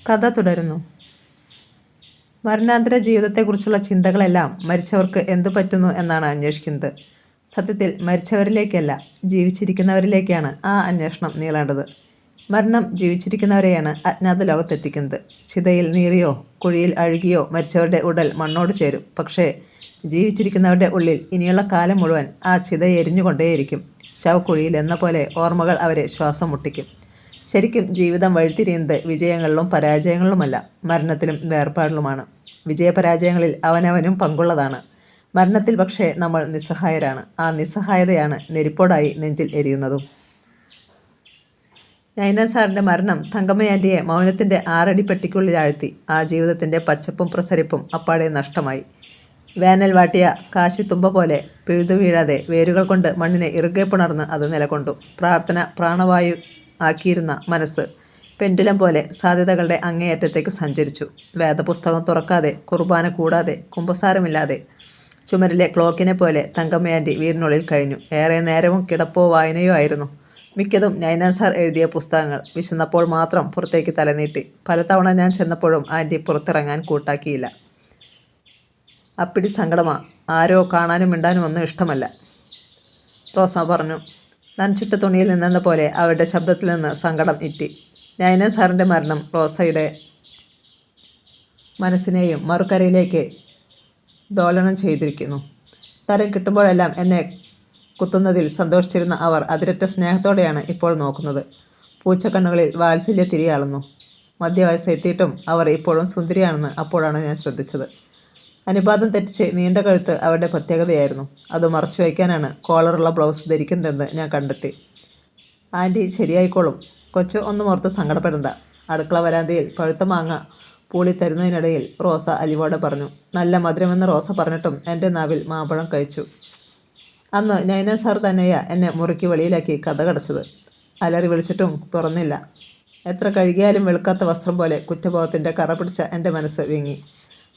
കഥ തുടരുന്നു. മരണാനന്തര ജീവിതത്തെക്കുറിച്ചുള്ള ചിന്തകളെല്ലാം മരിച്ചവർക്ക് എന്തു പറ്റുന്നു എന്നാണ് അന്വേഷിക്കുന്നത്. സത്യത്തിൽ മരിച്ചവരിലേക്കല്ല, ജീവിച്ചിരിക്കുന്നവരിലേക്കാണ് ആ അന്വേഷണം നീളേണ്ടത്. മരണം ജീവിച്ചിരിക്കുന്നവരെയാണ് അജ്ഞാത ലോകത്തെത്തിക്കുന്നത്. ചിതയിൽ നീറിയോ കുഴിയിൽ അഴുകിയോ മരിച്ചവരുടെ ഉടൽ മണ്ണോട് ചേരും. പക്ഷേ ജീവിച്ചിരിക്കുന്നവരുടെ ഉള്ളിൽ ഇനിയുള്ള കാലം മുഴുവൻ ആ ചിത എരിഞ്ഞുകൊണ്ടേയിരിക്കും. ശവക്കുഴിയിൽ എന്ന പോലെ ഓർമ്മകൾ അവരെ ശ്വാസം മുട്ടിക്കും. ശരിക്കും ജീവിതം വഴിതിരിയുന്നത് വിജയങ്ങളിലും പരാജയങ്ങളിലുമല്ല, മരണത്തിലും വേർപാടിലുമാണ്. വിജയപരാജയങ്ങളിൽ അവനവനും പങ്കുള്ളതാണ്. മരണത്തിൽ പക്ഷേ നമ്മൾ നിസ്സഹായരാണ്. ആ നിസ്സഹായതയാണ് നെരിപ്പോടായി നെഞ്ചിൽ എരിയുന്നതും. നൈന സാറിൻ്റെ മരണം തങ്കമ്മയാൻ്റിയെ മൗനത്തിൻ്റെ 6 അടി പെട്ടിക്കുള്ളിലാഴ്ത്തി. ആ ജീവിതത്തിൻ്റെ പച്ചപ്പും പ്രസരിപ്പും അപ്പാടെ നഷ്ടമായി. വേനൽ വാട്ടിയ കാശിത്തുമ്പ പോലെ പിഴുതു വീഴാതെ വേരുകൾ കൊണ്ട് മണ്ണിനെ ഇറുകെ പുണർന്ന് അത് നിലകൊണ്ടു. പ്രാർത്ഥന പ്രാണവായു ആക്കിയിരുന്ന മനസ്സ് പെൻഡുലം പോലെ സാധ്യതകളുടെ അങ്ങേയറ്റത്തേക്ക് സഞ്ചരിച്ചു. വേദപുസ്തകം തുറക്കാതെ, കുർബാന കൂടാതെ, കുമ്പസാരമില്ലാതെ ചുമരിലെ ക്ലോക്കിനെ പോലെ തങ്കമ്മയാൻ്റി വീടിനുള്ളിൽ കഴിഞ്ഞു. ഏറെ നേരവും കിടപ്പോ വായനയോ ആയിരുന്നു. മിക്കതും നൈന സാർ എഴുതിയ പുസ്തകങ്ങൾ. വിശന്നപ്പോൾ മാത്രം പുറത്തേക്ക് തലനീട്ടി. പലതവണ ഞാൻ ചെന്നപ്പോഴും ആൻറ്റി പുറത്തിറങ്ങാൻ കൂട്ടാക്കിയില്ല. അപ്പിടി സങ്കടമാ. ആരോ കാണാനും മിണ്ടാനും ഒന്നും ഇഷ്ടമല്ല, റോസ പറഞ്ഞു. നനച്ചിട്ട തുണിയിൽ നിന്നെന്ന പോലെ അവരുടെ ശബ്ദത്തിൽ നിന്ന് സങ്കടം ഇറ്റി. നൈന സാറിൻ്റെ മരണം റോസയുടെ മനസ്സിനെയും മറുകരയിലേക്ക് ദോലനം ചെയ്തിരിക്കുന്നു. തരം കിട്ടുമ്പോഴെല്ലാം എന്നെ കുത്തുന്നതിൽ സന്തോഷിച്ചിരുന്ന അവർ അതിരറ്റ സ്നേഹത്തോടെയാണ് ഇപ്പോൾ നോക്കുന്നത്. പൂച്ചക്കണ്ണുകളിൽ വാത്സല്യ തിരിയാളുന്നു. മധ്യവയസ്സെത്തിയിട്ടും അവർ ഇപ്പോഴും സുന്ദരിയാണെന്ന് അപ്പോഴാണ് ഞാൻ ശ്രദ്ധിച്ചത്. അനുപാതം തെറ്റിച്ച് നീണ്ട കഴുത്ത് അവരുടെ പ്രത്യേകതയായിരുന്നു. അത് മറച്ചു വയ്ക്കാനാണ് കോളറുള്ള ബ്ലൗസ് ധരിക്കുന്നതെന്ന് ഞാൻ കണ്ടെത്തി. ആൻറ്റി ശരിയായിക്കോളും, കൊച്ചു ഒന്നും ഓർത്ത് സങ്കടപ്പെടണ്ട. അടുക്കള വരാന്തയിൽ പഴുത്ത മാങ്ങ പൂളി തരുന്നതിനിടയിൽ റോസ അലിവോടെ പറഞ്ഞു. നല്ല മധുരമെന്ന് റോസ പറഞ്ഞിട്ടും എൻ്റെ നാവിൽ മാമ്പഴം കഴിച്ചു. അന്ന് നൈന സാർ തന്നെയാ എന്നെ മുറിക്ക് വെളിയിലാക്കി കഥ കടച്ചത്. അലറി വിളിച്ചിട്ടും തുറന്നില്ല. എത്ര കഴുകിയാലും വെളുക്കാത്ത വസ്ത്രം പോലെ കുറ്റബോധത്തിൻ്റെ കറ പിടിച്ച എൻ്റെ മനസ്സ് വിങ്ങി.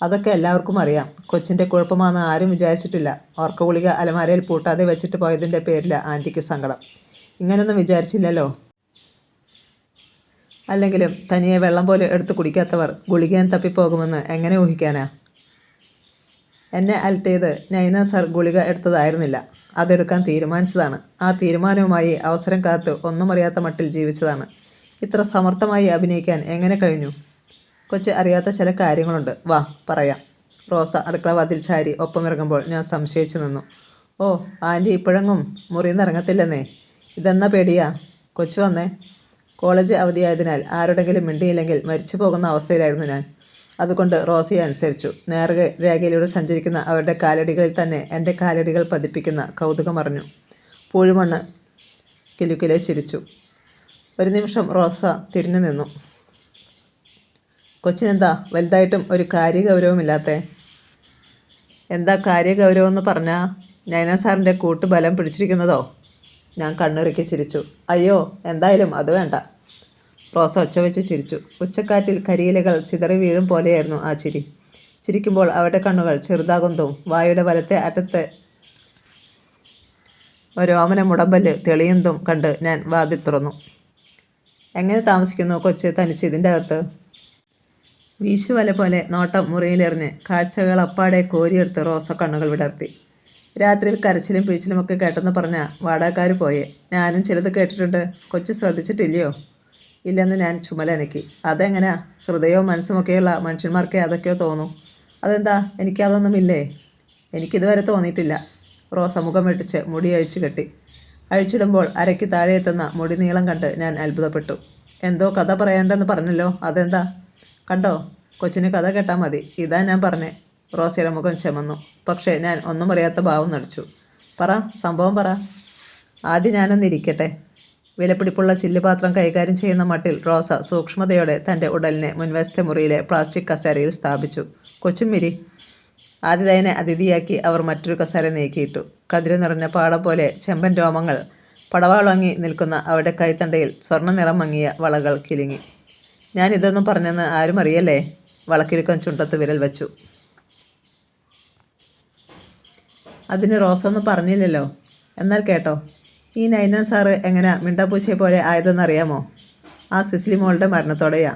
അതൊക്കെ എല്ലാവർക്കും അറിയാം. കൊച്ചിൻ്റെ കുഴപ്പമാണെന്ന് ആരും വിചാരിച്ചിട്ടില്ല. ഓർക്ക ഗുളിക അലമാരയിൽ പൂട്ടാതെ വെച്ചിട്ട് പോയതിൻ്റെ പേരിൽ ആൻറ്റിക്ക് സങ്കടം. ഇങ്ങനൊന്നും വിചാരിച്ചില്ലല്ലോ. അല്ലെങ്കിലും തനിയെ വെള്ളം പോലെ എടുത്ത് കുടിക്കാത്തവർ ഗുളികൻ തപ്പിപ്പോകുമെന്ന് എങ്ങനെ ഊഹിക്കാനാ? എന്നെ അലട്ടിയത് നൈന സാർ ഗുളിക എടുത്തതായിരുന്നില്ല, അതെടുക്കാൻ തീരുമാനിച്ചതാണ്. ആ തീരുമാനവുമായി അവസരം കാത്ത് ഒന്നും അറിയാത്ത മട്ടിൽ ജീവിച്ചതാണ്. ഇത്ര സമർത്ഥമായി അഭിനയിക്കാൻ എങ്ങനെ കഴിഞ്ഞു? കൊച്ച് അറിയാത്ത ചില കാര്യങ്ങളുണ്ട്. വാ പറയാം. റോസ അടുക്കള വാതിൽ ചാരി ഒപ്പമിറങ്ങുമ്പോൾ ഞാൻ സംശയിച്ചു നിന്നു. ഓ, ആൻറ്റി ഇപ്പോഴെങ്ങും മുറിയിൽ നിന്ന് ഇറങ്ങത്തില്ലെന്നേ. ഇതെന്നാ പേടിയാ? കൊച്ചു വന്നേ. കോളേജ് അവധിയായതിനാൽ ആരോടെങ്കിലും മിണ്ടിയില്ലെങ്കിൽ മരിച്ചു പോകുന്ന അവസ്ഥയിലായിരുന്നു ഞാൻ. അതുകൊണ്ട് റോസയെ അനുസരിച്ചു. രേഖയിലൂടെ സഞ്ചരിക്കുന്ന അവരുടെ കാലടികളിൽ തന്നെ എൻ്റെ കാലടികൾ പതിപ്പിക്കുന്ന കൗതുകമറിഞ്ഞു. പൂഴുമണ്ണ് കിലുക്കിലെ ചിരിച്ചു. ഒരു നിമിഷം റോസ തിരിഞ്ഞു നിന്നു. കൊച്ചിനെന്താ വലുതായിട്ടും ഒരു കാര്യഗൗരവമില്ലാത്തേ? എന്താ കാര്യഗൗരവം എന്ന് പറഞ്ഞാൽ? നൈന സാറിൻ്റെ കൂട്ട് ബലം പിടിച്ചിരിക്കുന്നതോ? ഞാൻ കണ്ണിറുക്കി ചിരിച്ചു. അയ്യോ, എന്തായാലും അത് വേണ്ട. റോസ ഒച്ച വെച്ച് ചിരിച്ചു. ഉച്ചക്കാറ്റിൽ കരിയിലകൾ ചിതറി വീഴും പോലെയായിരുന്നു ആ ചിരി. ചിരിക്കുമ്പോൾ അവരുടെ കണ്ണുകൾ ചെറുതാകുന്നതും വായുടെ വലത്തെ അറ്റത്തെ ഓരോമന മുടമ്പല് തെളിയുന്നതും കണ്ട് ഞാൻ വാതിൽ തുറന്നു. എങ്ങനെ താമസിക്കുന്നു കൊച്ച് തനിച്ച് ഇതിൻ്റെ അകത്ത്? വീശുവല പോലെ നോട്ടം മുറിയിലെറിഞ്ഞ് കാഴ്ചകൾ അപ്പാടെ കോരിയെടുത്ത് റോസ കണ്ണുകൾ വിടർത്തി. രാത്രിയിൽ കരച്ചിലും പിഴിച്ചിലുമൊക്കെ കേട്ടെന്ന് പറഞ്ഞാൽ വാടകക്കാർ പോയേ. ഞാനും ചിലത് കേട്ടിട്ടുണ്ട്. കൊച്ചു ശ്രദ്ധിച്ചിട്ടില്ലയോ? ഇല്ലെന്ന് ഞാൻ ചുമലനക്കി. അതെങ്ങനെയാ? ഹൃദയവും മനസ്സുമൊക്കെയുള്ള മനുഷ്യന്മാർക്കേ അതൊക്കെയോ തോന്നൂ. അതെന്താ, എനിക്കതൊന്നുമില്ലേ? എനിക്കിതുവരെ തോന്നിയിട്ടില്ല. റോസ മുഖം വെട്ടിച്ച് മുടി അഴിച്ചു കെട്ടി. അഴിച്ചിടുമ്പോൾ അരയ്ക്ക് താഴെ എത്തുന്ന മുടി നീളം കണ്ട് ഞാൻ അത്ഭുതപ്പെട്ടു. എന്തോ കഥ പറയേണ്ടെന്ന് പറഞ്ഞല്ലോ, അതെന്താ? കണ്ടോ, കൊച്ചിന് കഥ കേട്ടാൽ മതി. ഇതാ ഞാൻ പറഞ്ഞേ. റോസയുടെ മുഖം ചെമന്നു. പക്ഷേ ഞാൻ ഒന്നും അറിയാത്ത ഭാവം നടിച്ചു. പറ, സംഭവം പറ. ആദ്യം ഞാനൊന്നിരിക്കട്ടെ. വിലപിടിപ്പുള്ള ചില്ലുപാത്രം കൈകാര്യം ചെയ്യുന്ന മട്ടിൽ റോസ സൂക്ഷ്മതയോടെ തൻ്റെ ഉടലിനെ മുൻവശത്തെ മുറിയിലെ പ്ലാസ്റ്റിക് കസേരയിൽ സ്ഥാപിച്ചു. കൊച്ചും മിരി. ആതിഥേയനെ അതിഥിയാക്കി അവർ മറ്റൊരു കസേര നീക്കിയിട്ടു. കതിര് നിറഞ്ഞ പാടം പോലെ ചെമ്പൻ രോമങ്ങൾ പടവാളങ്ങി നിൽക്കുന്ന അവരുടെ കൈത്തണ്ടയിൽ സ്വർണ്ണ നിറം മങ്ങിയ വളകൾ കിലുങ്ങി. ഞാൻ ഇതൊന്നും പറഞ്ഞെന്ന് ആരും അറിയല്ലേ? വളക്കിരുക്കം ചുണ്ടത്ത് വിരൽ വെച്ചു. അതിന് റോസ ഒന്നും പറഞ്ഞില്ലല്ലോ. എന്നാൽ കേട്ടോ, ഈ നൈന സാറ് എങ്ങനെ മിണ്ടാപ്പൂച്ചയെ പോലെ ആയതെന്നറിയാമോ? ആ സിസിലി മോളുടെ മരണത്തോടെയാ.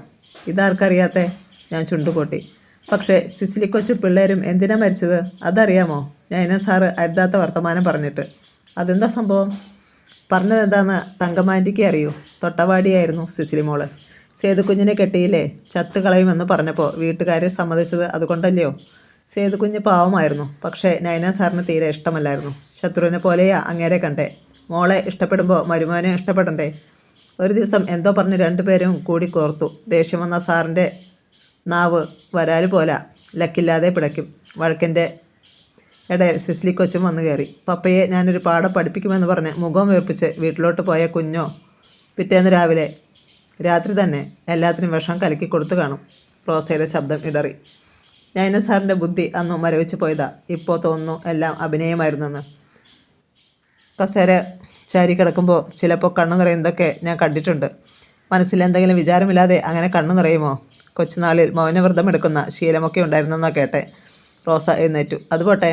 ഇതാർക്കറിയാത്തെ? ഞാൻ ചുണ്ടുകൂട്ടി. പക്ഷേ സിസിലി കൊച്ചു പിള്ളേരും എന്തിനാ മരിച്ചത് അതറിയാമോ? നൈന സാറ് അരുതാത്ത വർത്തമാനം പറഞ്ഞിട്ട്. അതെന്താ സംഭവം? പറഞ്ഞതെന്താന്ന് തങ്കമാൻറ്റിക്ക് അറിയൂ. തൊട്ടവാടിയായിരുന്നു സിസിലി മോള്. സേതുകുഞ്ഞിനെ കെട്ടിയില്ലേ, ചത്ത് കളയുമെന്ന് പറഞ്ഞപ്പോൾ വീട്ടുകാരെ സമ്മതിച്ചത് അതുകൊണ്ടല്ലയോ? സേതുകുഞ്ഞ് പാവമായിരുന്നു. പക്ഷേ നൈന സാറിന് തീരെ ഇഷ്ടമല്ലായിരുന്നു. ശത്രുവിനെ പോലെയാ അങ്ങേരെ കണ്ടേ. മോളെ ഇഷ്ടപ്പെടുമ്പോൾ മരുമോനെ ഇഷ്ടപ്പെടണ്ടേ? ഒരു ദിവസം എന്തോ പറഞ്ഞ് രണ്ടുപേരും കൂടി കോർത്തു. ദേഷ്യം വന്ന സാറിൻ്റെ നാവ് വരാല് പോല ലക്കില്ലാതെ പിടയ്ക്കും. വഴക്കിൻ്റെ ഇടയിൽ സിസിലി കൊച്ചും വന്നു കയറി. പപ്പയെ ഞാനൊരു പാഠം പഠിപ്പിക്കുമെന്ന് പറഞ്ഞ് മുഖം വീർപ്പിച്ച് വീട്ടിലോട്ട് പോയ കുഞ്ഞോ പിറ്റേന്ന് രാത്രി തന്നെ എല്ലാത്തിനും വിഷം കലക്കി കൊടുത്തു കാണും. റോസയുടെ ശബ്ദം ഇടറി. നൈന സാറിൻ്റെ ബുദ്ധി അന്ന് മരവിച്ച് പോയതാ. ഇപ്പോൾ തോന്നുന്നു എല്ലാം അഭിനയമായിരുന്നെന്ന്. കസേര ചാരി കിടക്കുമ്പോൾ ചിലപ്പോൾ കണ്ണു നിറയുന്നതൊക്കെ ഞാൻ കണ്ടിട്ടുണ്ട്. മനസ്സിൽ എന്തെങ്കിലും വിചാരമില്ലാതെ അങ്ങനെ കണ്ണു നിറയുമോ? കൊച്ചുനാളിൽ മൗനവ്രതം എടുക്കുന്ന ശീലമൊക്കെ ഉണ്ടായിരുന്നെന്നാണ് കേട്ടെ. റോസ എഴുന്നേറ്റു. അതുപോട്ടെ,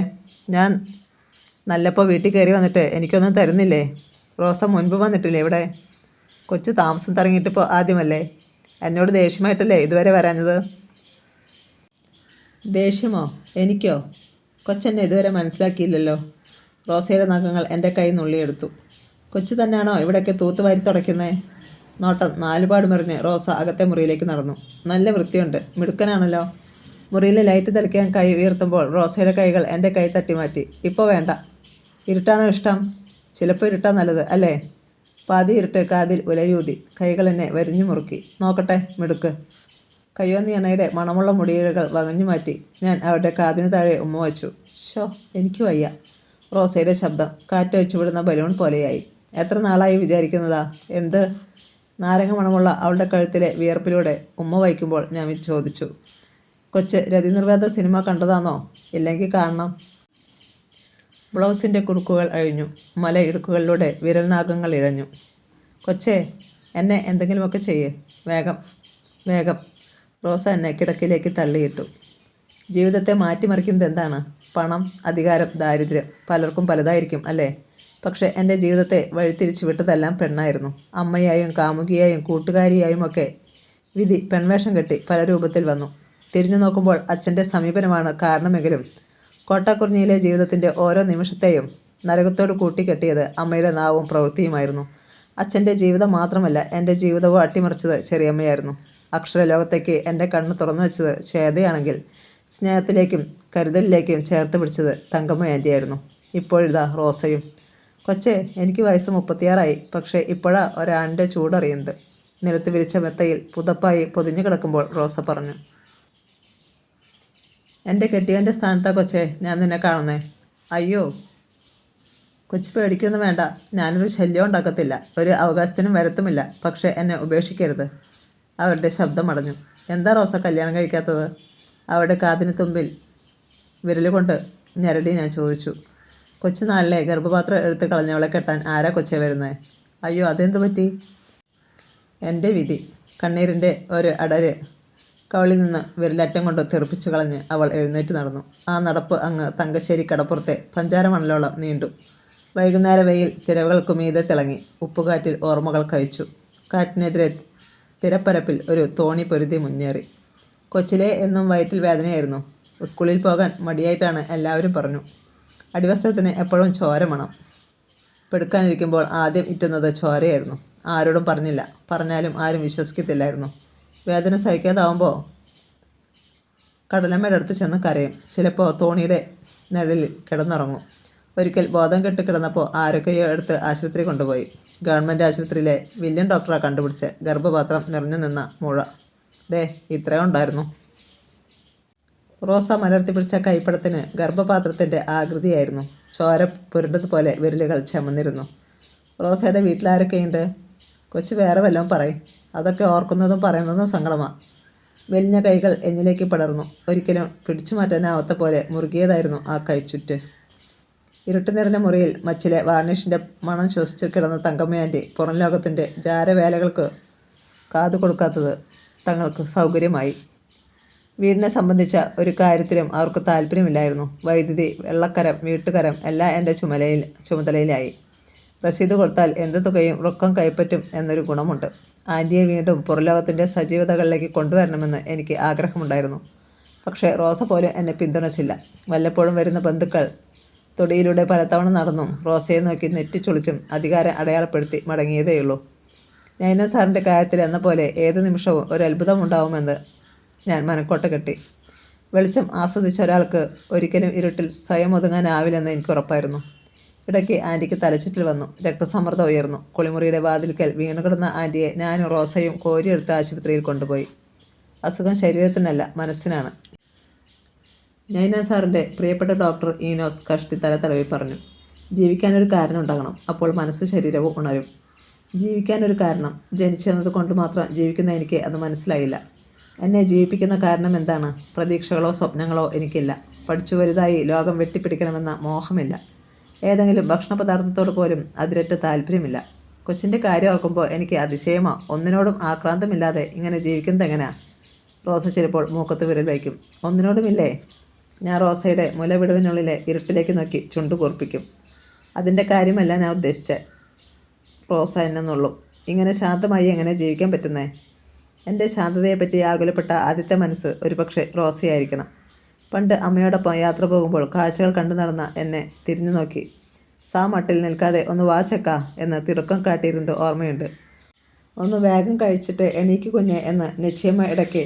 ഞാൻ നല്ലപ്പോൾ വീട്ടിൽ കയറി വന്നിട്ട് എനിക്കൊന്നും തരുന്നില്ലേ? റോസ മുൻപ് വന്നിട്ടില്ലേ ഇവിടെ? കൊച്ചു താമസം തുടങ്ങിയിട്ടിപ്പോൾ ആദ്യമല്ലേ? എന്നോട് ദേഷ്യമായിട്ടല്ലേ ഇതുവരെ വരാഞ്ഞത്? ദേഷ്യമോ? എനിക്കോ? കൊച്ചെന്നെ ഇതുവരെ മനസ്സിലാക്കിയില്ലല്ലോ. റോസയുടെ നഖങ്ങൾ എൻ്റെ കൈ നുള്ളിയെടുത്തു. കൊച്ചു തന്നെയാണോ ഇവിടെയൊക്കെ തൂത്തുവാരി തുടയ്ക്കുന്നേ? നോട്ടം നാലുപാട് മെറിഞ്ഞ് റോസ അകത്തെ മുറിയിലേക്ക് നടന്നു. നല്ല വൃത്തിയുണ്ട്, മിടുക്കനാണല്ലോ. മുറിയിലെ ലൈറ്റ് തെളിക്കാൻ കൈ ഉയർത്തുമ്പോൾ റോസയുടെ കൈകൾ എൻ്റെ കൈ തട്ടി മാറ്റി. ഇപ്പോൾ വേണ്ട. ഇരുട്ടാണോ ഇഷ്ടം? ചിലപ്പോൾ ഇരുട്ടാ നല്ലത് അല്ലേ? പാതി ഇരുട്ട് കാതിൽ ഉലയൂതി കൈകൾ എന്നെ വരിഞ്ഞു മുറുക്കി. നോക്കട്ടെ, മിടുക്ക്. കയ്യോന്നി എണ്ണയുടെ മണമുള്ള മുടിയിഴകൾ വകഞ്ഞു മാറ്റി ഞാൻ അവരുടെ കാതിന് താഴെ ഉമ്മ വച്ചു. ഷോ, എനിക്ക് വയ്യ. റോസയുടെ ശബ്ദം കാറ്റൊഴിച്ചു വിടുന്ന ബലൂൺ പോലെയായി. എത്ര നാളായി വിചാരിക്കുന്നതാ? എന്ത്? നാരങ്ങ മണമുള്ള അവളുടെ കഴുത്തിലെ വിയർപ്പിലൂടെ ഉമ്മ വയ്ക്കുമ്പോൾ ഞാൻ ചോദിച്ചു. കൊച്ച് രതിനിർവേദ സിനിമ കണ്ടതാണോ? ഇല്ലെങ്കിൽ കാണണം. ബ്ലൗസിൻ്റെ കുടുക്കുകൾ അഴിഞ്ഞു. മല ഇടുക്കുകളിലൂടെ വിരൽനാഗങ്ങൾ ഇഴഞ്ഞു. കൊച്ചേ, എന്നെ എന്തെങ്കിലുമൊക്കെ ചെയ്യേ. വേഗം വേഗം. റോസ എന്നെ കിടക്കിലേക്ക് തള്ളിയിട്ടു. ജീവിതത്തെ മാറ്റിമറിക്കുന്നത് എന്താണ്? പണം, അധികാരം, ദാരിദ്ര്യം. പലർക്കും പലതായിരിക്കും അല്ലേ? പക്ഷേ എൻ്റെ ജീവിതത്തെ വഴിതിരിച്ചു വിട്ടതെല്ലാം പെണ്ണായിരുന്നു. അമ്മയായും കാമുകിയായും കൂട്ടുകാരിയായും ഒക്കെ വിധി പെൺവേഷം കെട്ടി പല രൂപത്തിൽ വന്നു. തിരിഞ്ഞു നോക്കുമ്പോൾ അച്ഛൻ്റെ സമീപനമാണ് കാരണമെങ്കിലും കോട്ടാക്കുറിഞ്ഞിയിലെ ജീവിതത്തിൻ്റെ ഓരോ നിമിഷത്തെയും നരകത്തോട് കൂട്ടിക്കെട്ടിയത് അമ്മയുടെ നാവും പ്രവൃത്തിയുമായിരുന്നു. അച്ഛൻ്റെ ജീവിതം മാത്രമല്ല, എൻ്റെ ജീവിതവും അട്ടിമറിച്ചത് ചെറിയമ്മയായിരുന്നു. അക്ഷരലോകത്തേക്ക് എൻ്റെ കണ്ണ് തുറന്നു വെച്ചത് ശ്വേതയാണെങ്കിൽ സ്നേഹത്തിലേക്കും കരുതലിലേക്കും ചേർത്ത് പിടിച്ചത് തങ്കമ്മ ആൻറ്റിയായിരുന്നു. ഇപ്പോഴിതാ റോസയും. കൊച്ചേ, എനിക്ക് വയസ്സ് 36ആയി. പക്ഷേ ഇപ്പോഴാ ഒരാണിൻ്റെ ചൂടറിയുന്നത്. നിലത്ത് വിരിച്ച മെത്തയിൽ പുതപ്പായി പൊതിഞ്ഞു കിടക്കുമ്പോൾ റോസ പറഞ്ഞു. എൻ്റെ കെട്ടിയവൻ്റെ സ്ഥാനത്താ കൊച്ചേ ഞാൻ നിന്നെ കാണുന്നേ. അയ്യോ, കൊച്ചു പേടിക്കൊന്നും വേണ്ട. ഞാനൊരു ശല്യം ഉണ്ടാക്കത്തില്ല, ഒരു അവകാശത്തിനും വരത്തുമില്ല. പക്ഷേ എന്നെ ഉപേക്ഷിക്കരുത്. അവരുടെ ശബ്ദം അടഞ്ഞു. എന്താ റോസ കല്യാണം കഴിക്കാത്തത്? അവരുടെ കാതിന് തുമ്പിൽ വിരലുകൊണ്ട് ഞെരടി ഞാൻ ചോദിച്ചു. കൊച്ചുനാളിലെ ഗർഭപാത്രം എടുത്ത് കളഞ്ഞവളെ കെട്ടാൻ ആരാ കൊച്ചേ വരുന്നത്? അയ്യോ, അതെന്തു പറ്റി? എൻ്റെ വിധി. കണ്ണീരിൻ്റെ ഒരു അടര് കവളിൽ നിന്ന് വിരലറ്റം കൊണ്ട് തെറിപ്പിച്ചു കളഞ്ഞ് അവൾ എഴുന്നേറ്റ് നടന്നു. ആ നടപ്പ് അങ്ങ് തങ്കശ്ശേരി കടപ്പുറത്തെ പഞ്ചാരമണലോളം നീണ്ടു. വൈകുന്നേര വെയിൽ തിരകൾക്കു മീതെ തിളങ്ങി. ഉപ്പുകാറ്റിൽ ഓർമ്മകൾ കഴിച്ചു. കാറ്റിനെതിരെ തിരപ്പരപ്പിൽ ഒരു തോണി പൊരുതി മുന്നേറി. കൊച്ചിലെ എന്നും വയറ്റിൽ വേദനയായിരുന്നു. സ്കൂളിൽ പോകാൻ മടിയായിട്ടാണ് എല്ലാവരും പറഞ്ഞു. അടിവസ്ത്രത്തിന് എപ്പോഴും ചോര മണം. പെടുക്കാനിരിക്കുമ്പോൾ ആദ്യം ഇറ്റുന്നത് ചോരയായിരുന്നു. ആരോടും പറഞ്ഞില്ല. പറഞ്ഞാലും ആരും വിശ്വസിക്കത്തില്ലായിരുന്നു. വേദന സഹിക്കാതാവുമ്പോൾ കടലമ്മയുടെ അടുത്ത് ചെന്ന് കരയും. ചിലപ്പോൾ തോണിയുടെ നിഴലിൽ കിടന്നുറങ്ങും. ഒരിക്കൽ ബോധം കെട്ട് കിടന്നപ്പോൾ ആരൊക്കെയോ എടുത്ത് ആശുപത്രി കൊണ്ടുപോയി. ഗവൺമെൻറ് ആശുപത്രിയിലെ വില്യം ഡോക്ടറാണ് കണ്ടുപിടിച്ച് ഗർഭപാത്രം നിറഞ്ഞു നിന്ന മുഴ. ദേ, ഇത്രയും ഉണ്ടായിരുന്നു. റോസ മലർത്തി പിടിച്ച കൈപ്പടത്തിന് ഗർഭപാത്രത്തിൻ്റെ ആകൃതിയായിരുന്നു. ചോര പുരണ്ടതുപോലെ വിരലുകൾ ചമന്നിരുന്നു. റോസയുടെ വീട്ടിലാരൊക്കെയുണ്ട്? കൊച്ചു വേറെ വല്ലതും പറയും. അതൊക്കെ ഓർക്കുന്നതും പറയുന്നതും സങ്കടമാണ്. വെലിഞ്ഞ കൈകൾ എന്നിലേക്ക് പടർന്നു. ഒരിക്കലും പിടിച്ചു മാറ്റാനാവാത്ത പോലെ മുറുകിയതായിരുന്നു ആ കൈച്ചുറ്റ്. ഇരുട്ട് നിറഞ്ഞ മുറിയിൽ മച്ചിലെ വാർണിഷിൻ്റെ മണം ശ്വസിച്ച് കിടന്ന തങ്കമ്മയാൻ്റെ പുറം ലോകത്തിൻ്റെ ജാരവേലകൾക്ക് കാതു കൊടുക്കാത്തത് തങ്ങൾക്ക് സൗകര്യമായി. വീടിനെ സംബന്ധിച്ച ഒരു കാര്യത്തിലും അവർക്ക് താല്പര്യമില്ലായിരുന്നു. വൈദ്യുതി, വെള്ളക്കരം, വീട്ടുകരം എല്ലാം എൻ്റെ ചുമതലയിലായി. രസീത് കൊടുത്താൽ എന്ത് തുകയും റൊക്കം കൈപ്പറ്റും എന്നൊരു ഗുണമുണ്ട്. ആൻറ്റിയെ വീണ്ടും പുറലോകത്തിൻ്റെ സജീവതകളിലേക്ക് കൊണ്ടുവരണമെന്ന് എനിക്ക് ആഗ്രഹമുണ്ടായിരുന്നു. പക്ഷേ റോസ പോലും എന്നെ പിന്തുണച്ചില്ല. വല്ലപ്പോഴും വരുന്ന ബന്ധുക്കൾ തൊടിയിലൂടെ പലതവണ നടന്നും റോസയെ നോക്കി നെറ്റിച്ചൊളിച്ചും അധികാരം അടയാളപ്പെടുത്തി മടങ്ങിയതേയുള്ളൂ. നൈന സാറിൻ്റെ കാര്യത്തിൽ എന്ന പോലെ ഏതു നിമിഷവും ഒരു അത്ഭുതമുണ്ടാവുമെന്ന് ഞാൻ മനക്കോട്ട കെട്ടി. വെളിച്ചം ആസ്വദിച്ച ഒരാൾക്ക് ഒരിക്കലും ഇരുട്ടിൽ സ്വയം ഒതുങ്ങാനാവില്ലെന്ന് എനിക്ക് ഉറപ്പായിരുന്നു. ഇടയ്ക്ക് ആൻറ്റിക്ക് തലചുറ്റൽ വന്നു. രക്തസമ്മർദ്ദം ഉയർന്നു. കുളിമുറിയുടെ വാതിൽക്കൽ വീണുകിടന്ന ആൻറ്റിയെ ഞാനും റോസയും കോരിയെടുത്ത് ആശുപത്രിയിൽ കൊണ്ടുപോയി. അസുഖം ശരീരത്തിനല്ല, മനസ്സിനാണ്. നൈന സാറിൻ്റെ പ്രിയപ്പെട്ട ഡോക്ടർ ഈനോസ് കഷ്ടി തല തടവി പറഞ്ഞു. ജീവിക്കാനൊരു കാരണം ഉണ്ടാകണം, അപ്പോൾ മനസ്സും ശരീരവും ഉണരും. ജീവിക്കാനൊരു കാരണം. ജനിച്ചെന്നത് കൊണ്ട് മാത്രം ജീവിക്കുന്ന എനിക്ക് അത് മനസ്സിലായില്ല. എന്നെ ജീവിപ്പിക്കുന്ന കാരണം എന്താണ്? പ്രതീക്ഷകളോ സ്വപ്നങ്ങളോ എനിക്കില്ല. പഠിച്ചു വലുതായി ലോകം വെട്ടിപ്പിടിക്കണമെന്ന മോഹമില്ല. ഏതെങ്കിലും ഭക്ഷണപദാർത്ഥത്തോട് പോലും അതിരറ്റ് താല്പര്യമില്ല. കൊച്ചിൻ്റെ കാര്യം ഓർക്കുമ്പോൾ എനിക്ക് അതിശയമോ. ഒന്നിനോടും ആക്രാന്തമില്ലാതെ ഇങ്ങനെ ജീവിക്കുന്നത് എങ്ങനെയാ? റോസ ചിലപ്പോൾ മൂക്കത്ത് വിരൽ വയ്ക്കും. ഒന്നിനോടുമില്ലേ? ഞാൻ റോസയുടെ മുലവിടവിനുള്ളിലെ ഇരുട്ടിലേക്ക് നോക്കി ചുണ്ടു കൂർപ്പിക്കും. അതിൻ്റെ കാര്യമല്ല ഞാൻ ഉദ്ദേശിച്ചത്. റോസ എന്നെന്നുള്ളൂ. ഇങ്ങനെ ശാന്തമായി എങ്ങനെ ജീവിക്കാൻ പറ്റുന്നേ? എൻ്റെ ശാന്തതയെപ്പറ്റി ആകുലപ്പെട്ട ആദ്യത്തെ മനസ്സ് ഒരുപക്ഷെ റോസയായിരിക്കണം. പണ്ട് അമ്മയോടൊപ്പം യാത്ര പോകുമ്പോൾ കാഴ്ചകൾ കണ്ടു നടന്ന എന്നെ തിരിഞ്ഞു നോക്കി മട്ടിൽ നിൽക്കാതെ ഒന്ന് വാച്ചക്ക എന്ന് തിടുക്കം കാട്ടിയിരുന്നത് ഓർമ്മയുണ്ട്. ഒന്ന് വേഗം കഴിച്ചിട്ട് എണീക്ക് കുഞ്ഞ് എന്ന് നിശ്ചയമ്മ ഇടയ്ക്ക്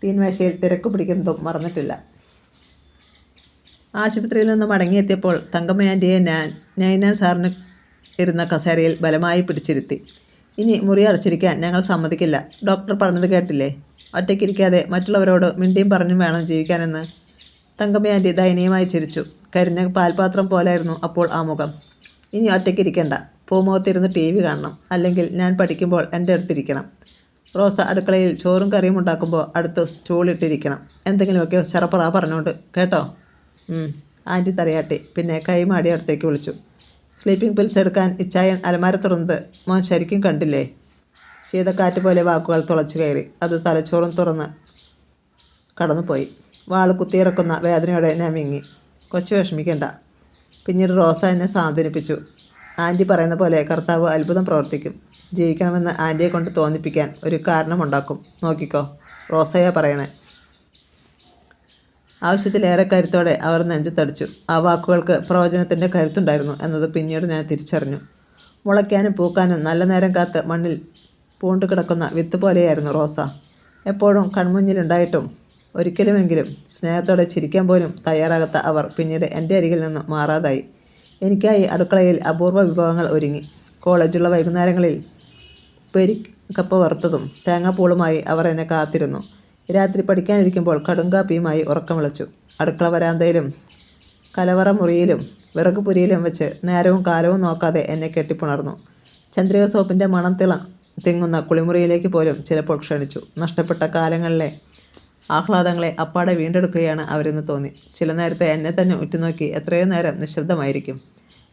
തീൻമേശയിൽ തിരക്ക് പിടിക്കുന്നതും മറന്നിട്ടില്ല. ആശുപത്രിയിൽ നിന്ന് മടങ്ങിയെത്തിയപ്പോൾ തങ്കമ്മ ആൻറ്റിയെ നൈന സാറിന് ഇരുന്ന കസേരയിൽ ബലമായി പിടിച്ചിരുത്തി. ഇനി മുറി അടച്ചിരിക്കാൻ ഞങ്ങൾ സമ്മതിക്കില്ല. ഡോക്ടർ പറഞ്ഞത് കേട്ടില്ലേ? ഒറ്റയ്ക്കിരിക്കാതെ മറ്റുള്ളവരോട് മിണ്ടിയും പറഞ്ഞും വേണം ജീവിക്കാനെന്ന്. തങ്കമ്മ ആൻറ്റി ദയനീയമായി ചിരിച്ചു. കരിഞ്ഞ പാൽപാത്രം പോലായിരുന്നു അപ്പോൾ ആ മുഖം. ഇനി ഒറ്റയ്ക്കിരിക്കണ്ട. പൂമുഖത്തിരുന്ന് TV കാണണം. അല്ലെങ്കിൽ ഞാൻ പഠിക്കുമ്പോൾ എൻ്റെ അടുത്തിരിക്കണം. റോസ അടുക്കളയിൽ ചോറും കറിയും ഉണ്ടാക്കുമ്പോൾ അടുത്ത് സ്റ്റൂളിട്ടിരിക്കണം. എന്തെങ്കിലുമൊക്കെ ചെറപ്പറ പറഞ്ഞോണ്ട് കേട്ടോ. ആൻറ്റി തലയാട്ടി. പിന്നെ കൈമാടി അടുത്തേക്ക് വിളിച്ചു. സ്ലീപ്പിംഗ് പിൽസ് എടുക്കാൻ ഇച്ചായൻ അലമാര തുറന്നത് മോൻ ശരിക്കും കണ്ടില്ലേ? ശീതക്കാറ്റ് പോലെ വാക്കുകൾ തുളച്ചു കയറി. അത് തലച്ചോറും തുറന്ന് കടന്നുപോയി. വാള് കുത്തിയിറക്കുന്ന വേദനയോടെ ഞാൻ വിങ്ങി. കൊച്ചു വിഷമിക്കണ്ട. പിന്നീട് റോസ എന്നെ സാന്ത്വനിപ്പിച്ചു. ആൻറ്റി പറയുന്ന പോലെ കർത്താവ് അത്ഭുതം പ്രവർത്തിക്കും. ജീവിക്കണമെന്ന് ആൻറ്റിയെ കൊണ്ട് തോന്നിപ്പിക്കാൻ ഒരു കാരണമുണ്ടാക്കും. നോക്കിക്കോ. റോസയാ പറയണേ. ആവശ്യത്തിലേറെ കരുത്തോടെ അവർ നെഞ്ചത്തടിച്ചു. ആ വാക്കുകൾക്ക് പ്രവചനത്തിൻ്റെ കരുത്തുണ്ടായിരുന്നു എന്നത് പിന്നീട് ഞാൻ തിരിച്ചറിഞ്ഞു. മുളയ്ക്കാനും പൂക്കാനും നല്ല നേരം കാത്ത് മണ്ണിൽ പൂണ്ടു കിടക്കുന്ന വിത്ത് പോലെയായിരുന്നു റോസ. എപ്പോഴും കൺമുന്നിലുണ്ടായിട്ടും ഒരിക്കലുമെങ്കിലും സ്നേഹത്തോടെ ചിരിക്കാൻ പോലും തയ്യാറാകാത്ത അവർ പിന്നീട് എൻ്റെ അരികിൽ നിന്ന് മാറാതായി. എനിക്കായി അടുക്കളയിൽ അപൂർവ വിഭവങ്ങൾ ഒരുങ്ങി. കോളേജുള്ള വൈകുന്നേരങ്ങളിൽ പെരിക്കപ്പ വറുത്തതും തേങ്ങാപ്പൂളുമായി അവർ എന്നെ കാത്തിരുന്നു. രാത്രി പഠിക്കാനിരിക്കുമ്പോൾ കടുങ്കാപ്പിയുമായി ഉറക്കം വിളിച്ചു. അടുക്കള വരാന്തയിലും കലവറ മുറിയിലും വിറകുപുരിയിലും വെച്ച് നേരവും കാലവും നോക്കാതെ എന്നെ കെട്ടിപ്പുണർന്നു. ചന്ദ്രിക സോപ്പിൻ്റെ മണം തിങ്ങുന്ന കുളിമുറിയിലേക്ക് പോലും ചിലപ്പോൾ ക്ഷണിച്ചു. നഷ്ടപ്പെട്ട കാലങ്ങളിലെ ആഹ്ലാദങ്ങളെ അപ്പാടെ വീണ്ടെടുക്കുകയാണ് അവരെന്ന് തോന്നി. ചില നേരത്തെ എന്നെ തന്നെ ഉറ്റുനോക്കി എത്രയോ നേരം നിശബ്ദമായിരിക്കും.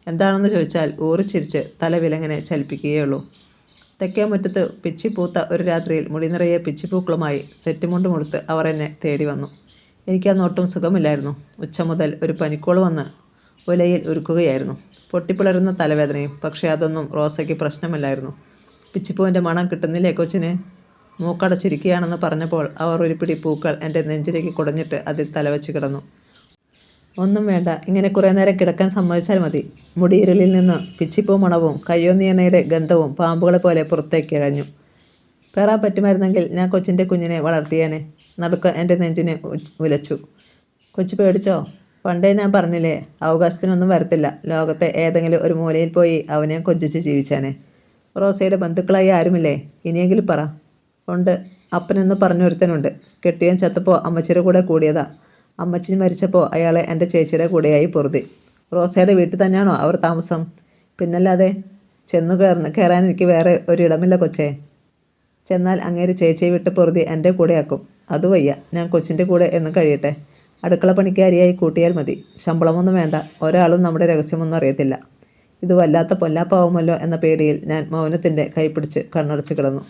എന്താണെന്ന് ചോദിച്ചാൽ ഊറിച്ചിരിച്ച് തല വിലങ്ങനെ ചലിപ്പിക്കുകയുള്ളൂ. തെക്കേ മുറ്റത്ത് പിച്ചിപ്പൂത്ത ഒരു രാത്രിയിൽ മുടി നിറയെ പിച്ചിപ്പൂക്കളുമായി സെറ്റുമുണ്ട് മുടുത്ത് അവർ എന്നെ തേടി വന്നു. എനിക്കന്ന് ഒട്ടും സുഖമില്ലായിരുന്നു. ഉച്ച മുതൽ ഒരു പനിക്കോള് വന്ന് ഉലയിൽ ഉരുക്കുകയായിരുന്നു. പൊട്ടിപ്പിളരുന്ന തലവേദനയും. പക്ഷേ അതൊന്നും റോസയ്ക്ക് പ്രശ്നമല്ലായിരുന്നു. പിച്ചിപ്പൂവിൻ്റെ മണം കിട്ടുന്നില്ലേ കൊച്ചിന്? മൂക്കടച്ചിരിക്കുകയാണെന്ന് പറഞ്ഞപ്പോൾ അവർ ഒരു പിടി പൂക്കൾ എൻ്റെ നെഞ്ചിലേക്ക് കുടഞ്ഞിട്ട് അതിൽ തലവെച്ച് കിടന്നു. ഒന്നും വേണ്ട, ഇങ്ങനെ കുറേ നേരം കിടക്കാൻ സമ്മതിച്ചാൽ മതി. മുടിയിരുളിൽ നിന്ന് പിച്ചിപ്പൂ മണവും കയ്യോന്നി എണ്ണയുടെ ഗന്ധവും പാമ്പുകളെ പോലെ പുറത്തേക്ക് ഇഴഞ്ഞു. പേറാൻ പറ്റുമായിരുന്നെങ്കിൽ ഞാൻ കൊച്ചിൻ്റെ കുഞ്ഞിനെ വളർത്തിയേനെ. നടുക്ക് എൻ്റെ നെഞ്ചിനെ ഉലച്ചു. കൊച്ചു പേടിച്ചോ? പണ്ടേ ഞാൻ പറഞ്ഞില്ലേ, അവകാശത്തിനൊന്നും വരത്തില്ല. ലോകത്തെ ഏതെങ്കിലും ഒരു മൂലയിൽ പോയി അവനെ കൊഞ്ചിച്ച് ജീവിച്ചാനെ. റോസയുടെ ബന്ധുക്കളായി ആരുമില്ലേ? ഇനിയെങ്കിലും പറ. ഉണ്ട്, അപ്പനെന്ന് പറഞ്ഞൊരുത്തനുണ്ട്. കെട്ടിയൻ ചത്തപ്പോൾ അമ്മച്ചിയുടെ കൂടെ കൂടിയതാ. അമ്മച്ചി മരിച്ചപ്പോൾ അയാളെ എൻ്റെ ചേച്ചിയുടെ കൂടെയായി പൊറുതി. റോസയുടെ വീട്ടിൽ തന്നെയാണോ അവർ താമസം? പിന്നല്ലാതെ. കയറാൻ എനിക്ക് വേറെ ഒരിടമില്ല കൊച്ചേ. ചെന്നാൽ അങ്ങേര് ചേച്ചിയെ വിട്ട് പൊറുതി എൻ്റെ കൂടെയാക്കും. അത് വയ്യ. ഞാൻ കൊച്ചിൻ്റെ കൂടെ എന്നും കഴിയട്ടെ. അടുക്കള പണിക്കാരിയായി കൂട്ടിയാൽ മതി. ശമ്പളമൊന്നും വേണ്ട. ഒരാളും നമ്മുടെ രഹസ്യമൊന്നും അറിയത്തില്ല. ഇത് വല്ലാത്ത പൊല്ലാപ്പാവുമല്ലോ എന്ന പേടിയിൽ ഞാൻ മൗനത്തിൻ്റെ കൈപിടിച്ച് കണ്ണടച്ച് കിടന്നു.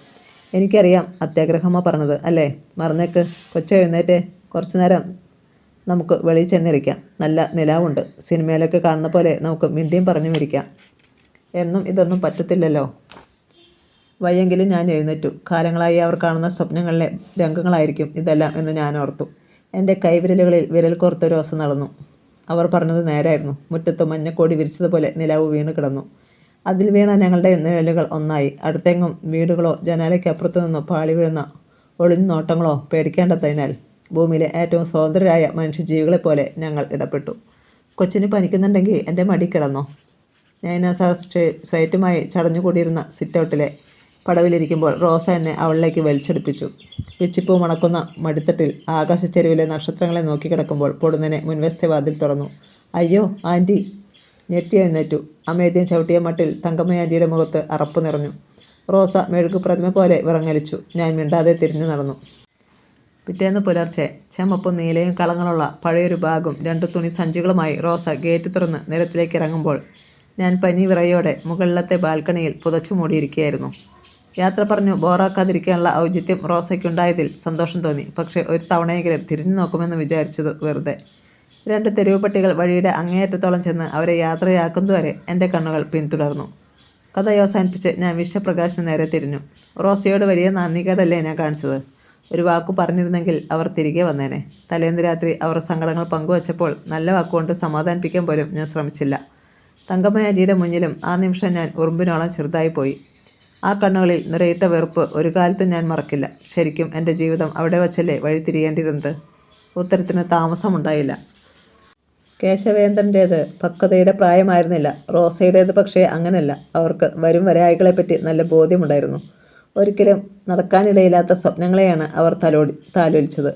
എനിക്കറിയാം അത്യാഗ്രഹമ്മ പറഞ്ഞത് അല്ലേ? മറന്നേക്ക്. കൊച്ച എഴുന്നേറ്റേ. കുറച്ചു നേരം നമുക്ക് വെളിയിൽ ചെന്നിരിക്കാം. നല്ല നിലാവുണ്ട്. സിനിമയിലൊക്കെ കാണുന്ന പോലെ നമുക്ക് മിണ്ടിയും പറഞ്ഞും ഇരിക്കാം. എന്നും ഇതൊന്നും പറ്റത്തില്ലല്ലോ. വയ്യെങ്കിലും ഞാൻ എഴുന്നേറ്റു. കാലങ്ങളായി അവർ കാണുന്ന സ്വപ്നങ്ങളിലെ രംഗങ്ങളായിരിക്കും ഇതെല്ലാം എന്ന് ഞാൻ ഓർത്തു. എൻ്റെ കൈവിരലുകളിൽ വിരൽ കോർത്ത് റോസ നടന്നു. അവർ പറഞ്ഞത് നേരായിരുന്നു. മുറ്റത്ത് മഞ്ഞക്കോടി വിരിച്ചതുപോലെ നിലാവ് വീണ് കിടന്നു. അതിൽ വീണ ഞങ്ങളുടെ നിഴലുകൾ ഒന്നായി. അടുത്തെങ്ങും വീടുകളോ ജനാലയ്ക്ക് അപ്പുറത്തു നിന്നോ പാളി വീഴുന്ന ഒളിഞ്ഞു നോട്ടങ്ങളോ പേടിക്കേണ്ടതിനാൽ ഭൂമിയിലെ ഏറ്റവും സ്വതന്ത്രരായ മനുഷ്യജീവികളെപ്പോലെ ഞങ്ങൾ ഇടപെട്ടു. കൊച്ചിന് പനിക്കുന്നുണ്ടെങ്കിൽ എൻ്റെ മടി കിടന്നോ? നൈനാസാർ സ്ട്രൈറ്റുമായി ചടഞ്ഞുകൂടിയിരുന്ന സിറ്റൗട്ടിലെ പടവിലിരിക്കുമ്പോൾ റോസ എന്നെ അവളിലേക്ക് വലിച്ചെടുപ്പിച്ചു. പിച്ചിപ്പൂ മണക്കുന്ന മടിത്തട്ടിൽ ആകാശച്ചെരുവിലെ നക്ഷത്രങ്ങളെ നോക്കി കിടക്കുമ്പോൾ പൊടുന്നനെ മുൻവശത്തെ വാതിൽ തുറന്നു. അയ്യോ ആൻറ്റി! ഞെട്ടി എഴുന്നേറ്റു. അമേദ്യം ചവിട്ടിയ മട്ടിൽ തങ്കമ്മ ആൻറ്റിയുടെ മുഖത്ത് അറപ്പ് നിറഞ്ഞു. റോസ മെഴുകു പ്രതിമ പോലെ വിറങ്ങലിച്ചു. ഞാൻ മിണ്ടാതെ തിരിഞ്ഞു നടന്നു. പിറ്റേന്ന് പുലർച്ചെ ചുമപ്പും നീലയും കളങ്ങളുള്ള പഴയൊരു ബാഗും 2 തുണി സഞ്ചികളുമായി റോസ ഗേറ്റ് തുറന്ന് നിരത്തിലേക്ക് ഇറങ്ങുമ്പോൾ ഞാൻ പനി വിറയോടെ മുകളിലത്തെ ബാൽക്കണിയിൽ പുതച്ചു മൂടിയിരിക്കുകയായിരുന്നു. യാത്ര പറഞ്ഞു ബോറാക്കാതിരിക്കാനുള്ള ഔചിത്യം റോസയ്ക്കുണ്ടായതിൽ സന്തോഷം തോന്നി. പക്ഷേ ഒരു തവണയെങ്കിലും തിരിഞ്ഞു നോക്കുമെന്ന് വിചാരിച്ചത് വെറുതെ. 2 തെരുവ് പട്ടികൾ വഴിയുടെ അങ്ങേയറ്റത്തോളം ചെന്ന് അവരെ യാത്രയാക്കുന്നതുവരെ എൻ്റെ കണ്ണുകൾ പിന്തുടർന്നു. കഥ അവസാനിപ്പിച്ച് ഞാൻ വിശ്വപ്രകാശിന് നേരെ തിരിഞ്ഞു. റോസയോട് വലിയ നന്ദികേടല്ലേ ഞാൻ കാണിച്ചത്? ഒരു വാക്കു പറഞ്ഞിരുന്നെങ്കിൽ അവർ തിരികെ വന്നേനെ. തലേന്ന് രാത്രി അവർ സങ്കടങ്ങൾ പങ്കുവച്ചപ്പോൾ നല്ല വാക്കുകൊണ്ട് സമാധാനിപ്പിക്കാൻ പോലും ഞാൻ ശ്രമിച്ചില്ല. തങ്കമ്മ ആൻറ്റിയുടെ മുന്നിലും ആ നിമിഷം ഞാൻ ഉറുമ്പിനോളം ചെറുതായിപ്പോയി. ആ കണ്ണുകളിൽ നിറയിട്ട വെറുപ്പ് ഒരു കാലത്തും ഞാൻ മറക്കില്ല. ശരിക്കും എൻ്റെ ജീവിതം അവിടെ വച്ചല്ലേ വഴിതിരിയേണ്ടിയിരുന്നത്? ഉത്തരത്തിന് താമസമുണ്ടായില്ല. കേശവേന്ദ്രൻ്റേത് പക്വതയുടെ പ്രായമായിരുന്നില്ല. റോസയുടേത് പക്ഷേ അങ്ങനല്ല. അവർക്ക് വരും വരായികളെപ്പറ്റി നല്ല ബോധ്യമുണ്ടായിരുന്നു. ഒരിക്കലും നടക്കാനിടയില്ലാത്ത സ്വപ്നങ്ങളെയാണ് അവർ താലോലിച്ചത്.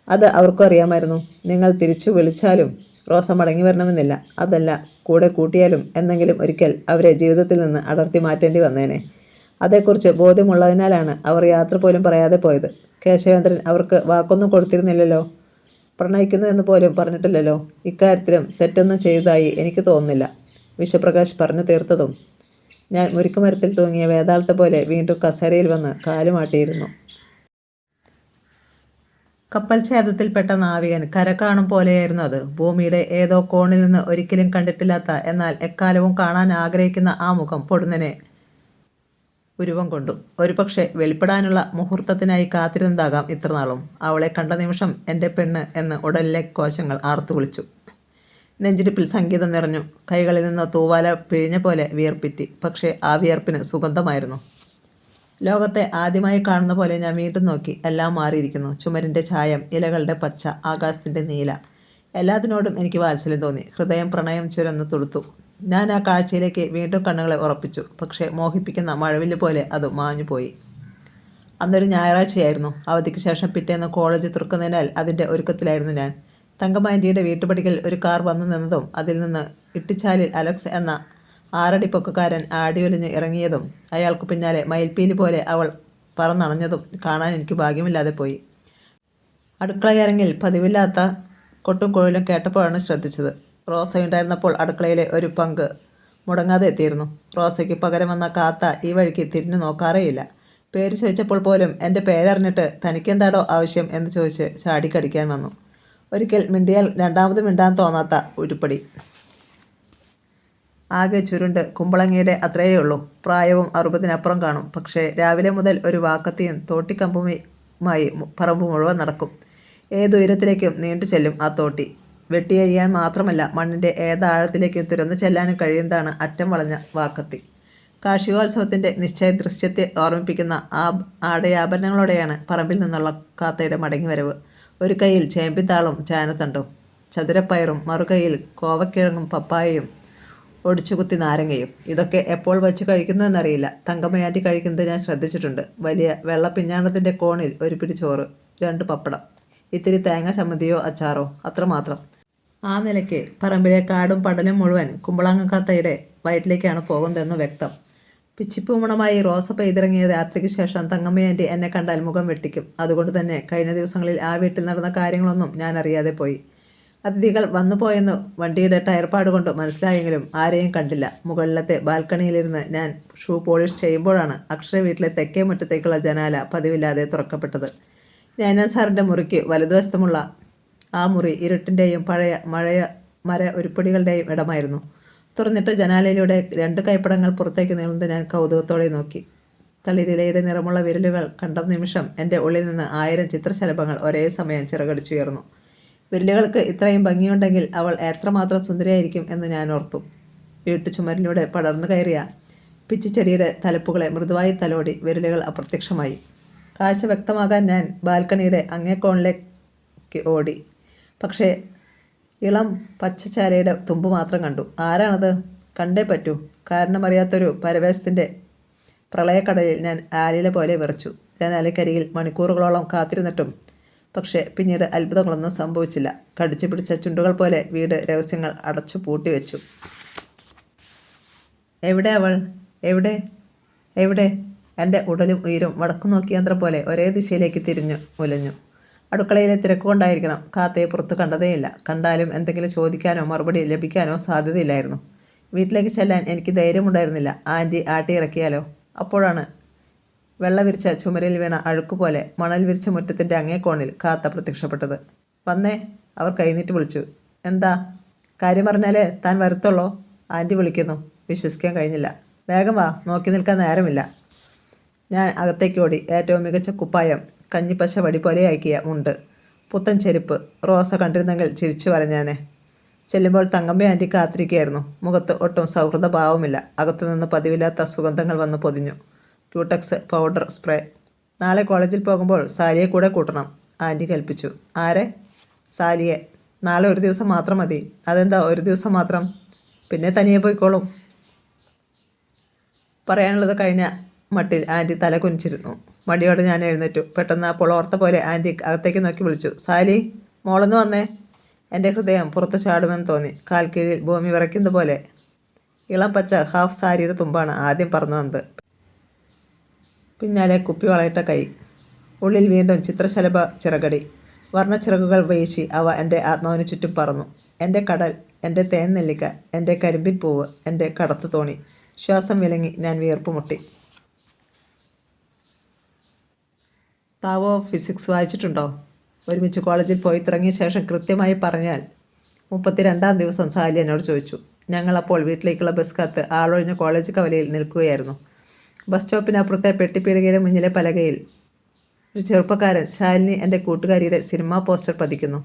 അത് അവർക്കും അറിയാമായിരുന്നു. നിങ്ങൾ തിരിച്ചു വിളിച്ചാലും റോസ മടങ്ങി വരണമെന്നില്ല. അതല്ല, കൂടെ കൂട്ടിയാലും എന്നെങ്കിലും ഒരിക്കൽ അവരെ ജീവിതത്തിൽ നിന്ന് അടർത്തി മാറ്റേണ്ടി വന്നേനെ. അതേക്കുറിച്ച് ബോധ്യമുള്ളതിനാലാണ് അവർ യാത്ര പോലും പറയാതെ പോയത്. കേശവേന്ദ്രൻ അവർക്ക് വാക്കൊന്നും കൊടുത്തിരുന്നില്ലല്ലോ. പ്രണയിക്കുന്നു എന്ന് പോലും പറഞ്ഞിട്ടില്ലല്ലോ. ഇക്കാര്യത്തിലും തെറ്റൊന്നും ചെയ്തതായി എനിക്ക് തോന്നുന്നില്ല. വിശ്വപ്രകാശ് പറഞ്ഞു തീർത്തതും ഞാൻ മുരിക്കുമരത്തിൽ തൂങ്ങിയ വേതാളത്തെ പോലെ വീണ്ടും കസേരയിൽ വന്ന് കാലുമാട്ടിയിരുന്നു. കപ്പൽ ഛേദത്തിൽപ്പെട്ട നാവികൻ കര കാണും പോലെയായിരുന്നു അത്. ഭൂമിയുടെ ഏതോ കോണിൽ നിന്ന് ഒരിക്കലും കണ്ടിട്ടില്ലാത്ത, എന്നാൽ എക്കാലവും കാണാൻ ആഗ്രഹിക്കുന്ന ആ മുഖം പൊടുന്നനെ ഉരുവം കൊണ്ടു. ഒരുപക്ഷെ വെളിപ്പെടാനുള്ള മുഹൂർത്തത്തിനായി കാത്തിരുന്നതാകാം ഇത്രനാളും. അവളെ കണ്ട നിമിഷം എൻ്റെ പെണ്ണ് എന്ന് ഉടലിലെ കോശങ്ങൾ ആർത്തു വിളിച്ചു. നെഞ്ചിടിപ്പിൽ സംഗീതം നിറഞ്ഞു. കൈകളിൽ നിന്ന് തൂവാല പിഴിഞ്ഞ പോലെ വിയർപ്പിറ്റി. പക്ഷേ ആ വിയർപ്പിന് സുഗന്ധമായിരുന്നു. ലോകത്തെ ആദ്യമായി കാണുന്ന പോലെ ഞാൻ വീണ്ടും നോക്കി. എല്ലാം മാറിയിരിക്കുന്നു. ചുമരിൻ്റെ ചായം, ഇലകളുടെ പച്ച, ആകാശത്തിൻ്റെ നീല, എല്ലാത്തിനോടും എനിക്ക് വാത്സല്യം തോന്നി. ഹൃദയം പ്രണയം ചുരന്ന് തുടുത്തു. ഞാൻ ആ കാഴ്ചയിലേക്ക് വീണ്ടും കണ്ണുകളെ ഉറപ്പിച്ചു. പക്ഷേ മോഹിപ്പിക്കുന്ന മഴവില്ല് പോലെ അത് മാഞ്ഞുപോയി. അന്നൊരു ഞായറാഴ്ചയായിരുന്നു. അവധിക്ക് ശേഷം പിറ്റേന്ന് കോളേജ് തുറക്കുന്നതിനാൽ അതിൻ്റെ ഒരുക്കത്തിലായിരുന്നു ഞാൻ. തങ്കമ്മ ആൻറ്റിയുടെ വീട്ടുപടിക്കൽ ഒരു കാർ വന്നു നിന്നതും അതിൽ നിന്ന് ഇട്ടിച്ചാലിൽ അലക്സ് എന്ന 6 അടി പൊക്കക്കാരൻ ആടിയൊലിഞ്ഞ് ഇറങ്ങിയതും അയാൾക്ക് പിന്നാലെ മയിൽപ്പീലി പോലെ അവൾ പറന്നണഞ്ഞതും കാണാൻ എനിക്ക് ഭാഗ്യമില്ലാതെ പോയി. അടുക്കളയരങ്ങിൽ പതിവില്ലാത്ത കൊട്ടും കോഴിലും കേട്ടപ്പോഴാണ് ശ്രദ്ധിച്ചത്. റോസയുണ്ടായിരുന്നപ്പോൾ അടുക്കളയിലെ ഒരു പങ്ക് മുടങ്ങാതെ എത്തിയിരുന്നു. റോസയ്ക്ക് പകരം വന്ന കാത്ത ഈ വഴിക്ക് തിരിഞ്ഞു നോക്കാറേയില്ല. പേര് ചോദിച്ചപ്പോൾ പോലും എൻ്റെ പേരറിഞ്ഞിട്ട് തനിക്കെന്താടോ ആവശ്യം എന്ന് ചോദിച്ച് ചാടിക്കടിക്കാൻ വന്നു. ഒരിക്കൽ മിണ്ടിയാൽ രണ്ടാമത് മിണ്ടാൻ തോന്നാത്ത ഉരുപ്പടി. ആകെ ചുരുണ്ട് കുമ്പളങ്ങയുടെ അത്രയേ ഉള്ളൂ. പ്രായവും 60-നപ്പുറം കാണും. പക്ഷേ രാവിലെ മുതൽ ഒരു വാക്കത്തിയും തോട്ടിക്കമ്പുമായി പറമ്പ് മുഴുവൻ നടക്കും. ഏതുയരത്തിലേക്കും നീണ്ടു ചെല്ലും ആ തോട്ടി. വെട്ടിയരിയാൻ മാത്രമല്ല, മണ്ണിൻ്റെ ഏതാഴത്തിലേക്കും തുരന്നു ചെല്ലാനും കഴിയുന്നതാണ് അറ്റം വളഞ്ഞ വാക്കത്തി. കാർഷികോത്സവത്തിൻ്റെ നിശ്ചയ ദൃശ്യത്തെ ഓർമ്മിപ്പിക്കുന്ന ആ ആടയാഭരണങ്ങളോടെയാണ് പറമ്പിൽ നിന്നുള്ള കാത്തയുടെ മടങ്ങിവരവ്. ഒരു കൈയിൽ ചേമ്പിത്താളും ചാനത്തണ്ടും ചതുരപ്പയറും, മറുകൈയിൽ കോവക്കിഴങ്ങും പപ്പായയും ഒടിച്ചുകുത്തി നാരങ്ങയും. ഇതൊക്കെ എപ്പോൾ വച്ച് കഴിക്കുന്നു എന്നറിയില്ല. തങ്കമ്മ ആൻറ്റി കഴിക്കുന്നത് ഞാൻ ശ്രദ്ധിച്ചിട്ടുണ്ട്. വലിയ വെള്ള പിഞ്ഞാണത്തിൻ്റെ കോണിൽ ഒരു പിടി ചോറ്, 2 പപ്പടം, ഇത്തിരി തേങ്ങ ചമ്മന്തിയോ അച്ചാറോ, അത്രമാത്രം. ആ നിലയ്ക്ക് പറമ്പിലെ കാടും പടലും മുഴുവൻ കുമ്പളങ്ങക്കാത്തയുടെ വയറ്റിലേക്കാണ് പോകുന്നതെന്ന് വ്യക്തം. പിച്ചിപ്പൂമണമായി റോസ പെയ്തിറങ്ങിയ രാത്രിക്ക് ശേഷം തങ്കമ്മ ആൻറ്റി എന്നെ കണ്ടാൽ മുഖം വെട്ടിക്കും. അതുകൊണ്ട് തന്നെ കഴിഞ്ഞ ദിവസങ്ങളിൽ ആ വീട്ടിൽ നടന്ന കാര്യങ്ങളൊന്നും ഞാൻ അറിയാതെ പോയി. അതിഥികൾ വന്നു പോയെന്ന് വണ്ടിയുടെ ടയർപ്പാട് കൊണ്ട് മനസ്സിലായെങ്കിലും ആരെയും കണ്ടില്ല. മുകളിലത്തെ ബാൽക്കണിയിലിരുന്ന് ഞാൻ ഷൂ പോളിഷ് ചെയ്യുമ്പോഴാണ് അക്ഷര വീട്ടിലെ തെക്കേ മുറ്റത്തേക്കുള്ള ജനാല പതിവില്ലാതെ തുറക്കപ്പെട്ടത്. നൈനാ സാറിൻ്റെ മുറിക്ക് വലതുവശത്തുമുള്ള ആ മുറി ഇരുട്ടിൻ്റെയും പഴയ മര ഉരുപ്പടികളുടെയും ഇടമായിരുന്നു. തുറന്നിട്ട് ജനാലയിലൂടെ 2 കൈപ്പടങ്ങൾ പുറത്തേക്ക് നീളുന്നത് ഞാൻ കൗതുകത്തോടെ നോക്കി. തളിരിലയുടെ നിറമുള്ള വിരലുകൾ കണ്ട നിമിഷം എൻ്റെ ഉള്ളിൽ നിന്ന് 1000 ചിത്രശലഭങ്ങൾ ഒരേ സമയം ചിറകടിച്ചുയർന്നു. വിരലുകൾക്ക് ഇത്രയും ഭംഗിയുണ്ടെങ്കിൽ അവൾ എത്രമാത്രം സുന്ദരിയായിരിക്കും എന്ന് ഞാൻ ഓർത്തു. വീട്ടുചുമരിലൂടെ പടർന്നു കയറിയ പിച്ചിച്ചെടിയുടെ തലപ്പുകളെ മൃദുവായി തലോടി വിരലുകൾ അപ്രത്യക്ഷമായി. കാഴ്ച വ്യക്തമാകാൻ ഞാൻ ബാൽക്കണിയുടെ അങ്ങേക്കോണിലേക്ക് ഓടി. പക്ഷേ ഇളം പച്ചച്ചാരയുടെ തുമ്പ് മാത്രം കണ്ടു. ആരാണത്? കണ്ടേ പറ്റൂ. കാരണമറിയാത്തൊരു പരവേശത്തിൻ്റെ പ്രളയക്കടലിൽ ഞാൻ ആലില പോലെ വിറച്ചു. ജനാലക്കരികിൽ മണിക്കൂറുകളോളം കാത്തിരുന്നിട്ടും പക്ഷേ പിന്നീട് അത്ഭുതങ്ങളൊന്നും സംഭവിച്ചില്ല. കടിച്ചു പിടിച്ച ചുണ്ടുകൾ പോലെ വീട് രഹസ്യങ്ങൾ അടച്ചു പൂട്ടിവെച്ചു. എവിടെ അവൾ? എവിടെ? എവിടെ? എൻ്റെ ഉടലും ഉയരും വടക്കു നോക്കിയന്ത്രം പോലെ ഒരേ ദിശയിലേക്ക് തിരിഞ്ഞു ഉലഞ്ഞു. അടുക്കളയിലെ തിരക്കുകൊണ്ടായിരിക്കണം കാത്തയെ പുറത്ത് കണ്ടതേയില്ല. കണ്ടാലും എന്തെങ്കിലും ചോദിക്കാനോ മറുപടി ലഭിക്കാനോ സാധ്യതയില്ലായിരുന്നു. വീട്ടിലേക്ക് ചെല്ലാൻ എനിക്ക് ധൈര്യമുണ്ടായിരുന്നില്ല. ആൻറ്റി ആട്ടിയിറക്കിയാലോ? അപ്പോഴാണ് വെള്ള വിരിച്ച ചുമരിൽ വീണ അഴുക്കുപോലെ മണൽ വിരിച്ച മുറ്റത്തിൻ്റെ അങ്ങേക്കോണിൽ കാത്ത പ്രത്യക്ഷപ്പെട്ടത്. വന്നേ, അവർ കൈനീട്ടി വിളിച്ചു. എന്താ? കാര്യം പറഞ്ഞാലേ താൻ വരുത്തുള്ളോ? ആൻറ്റി വിളിക്കുന്നു. വിശ്വസിക്കാൻ കഴിഞ്ഞില്ല. വേഗം വാ, നോക്കി നിൽക്കാൻ നേരമില്ല. ഞാൻ അകത്തേക്ക് ഓടി. ഏറ്റവും മികച്ച കുപ്പായം, കഞ്ഞിപ്പശ വടി പോലെ ആക്കിയ മുണ്ട്, പുത്തൻ ചെരുപ്പ്. റോസ കണ്ടിരുന്നെങ്കിൽ ചിരിച്ചു വരഞ്ഞാനെ. ചെല്ലുമ്പോൾ തങ്കമ്മ ആൻറ്റി കാത്തിരിക്കുകയായിരുന്നു. മുഖത്ത് ഒട്ടും സൗഹൃദ ഭാവമില്ല. അകത്തുനിന്ന് പതിവില്ലാത്ത സുഗന്ധങ്ങൾ വന്ന് പൊതിഞ്ഞു. Cutex, powder, spray. നാളെ കോളേജിൽ പോകുമ്പോൾ സാലിയെ കൂടെ കൂട്ടണം, ആൻറ്റി കൽപ്പിച്ചു. ആരെ? സാലിയെ. നാളെ ഒരു ദിവസം മാത്രം മതി. അതെന്താ ഒരു ദിവസം മാത്രം? പിന്നെ തനിയെ പോയിക്കോളും. പറയാനുള്ളത് കഴിഞ്ഞ മട്ടിൽ ആൻറ്റി തല കുനിച്ചിരുന്നു. മടിയോടെ ഞാൻ എഴുന്നേറ്റു. പെട്ടെന്ന് അപ്പോൾ ഓർത്ത പോലെ ആൻറ്റി അകത്തേക്ക് നോക്കി വിളിച്ചു. സാലി, മോളൊന്ന് വന്നേ. എൻ്റെ ഹൃദയം പുറത്ത് ചാടുമെന്ന് തോന്നി. കാൽക്കീഴിൽ ഭൂമി വിറയ്ക്കുന്നത് പോലെ. ഇളം പച്ച ഹാഫ് സാരിയുടെ തുമ്പാണ് ആദ്യം പറന്നു വന്നത്. പിന്നാലെ കുപ്പി വളയിട്ട കൈ. ഉള്ളിൽ വീണ്ടും ചിത്രശലഭ ചിറകടി. വർണ്ണച്ചിറകുകൾ വീശി അവ എൻ്റെ ആത്മാവിന് ചുറ്റും പറന്നു. എൻ്റെ കടൽ, എൻ്റെ തേൻ നെല്ലിക്ക, എൻ്റെ കരിമ്പിൻ പൂവ്, എൻ്റെ കടത്തു തോണി. ശ്വാസം വിലങ്ങി ഞാൻ വിയർപ്പ് മുട്ടി. താവോ ഫിസിക്സ് വായിച്ചിട്ടുണ്ടോ? ഒരുമിച്ച് കോളേജിൽ പോയി തുടങ്ങിയ ശേഷം കൃത്യമായി പറഞ്ഞാൽ 32-ാം ദിവസം സാലി എന്നോട് ചോദിച്ചു. ഞങ്ങളപ്പോൾ വീട്ടിലേക്കുള്ള ബസ് കാത്ത് ആളൊഴിഞ്ഞ കോളേജ് കവലയിൽ നിൽക്കുകയായിരുന്നു. ബസ് സ്റ്റോപ്പിനപ്പുറത്തെ പെട്ടിപ്പീടികയുടെ മുന്നിലെ പലകയിൽ ഒരു ചെറുപ്പക്കാരൻ ശാലിനി എൻ്റെ കൂട്ടുകാരിയുടെ സിനിമാ പോസ്റ്റർ പതിക്കുന്നു.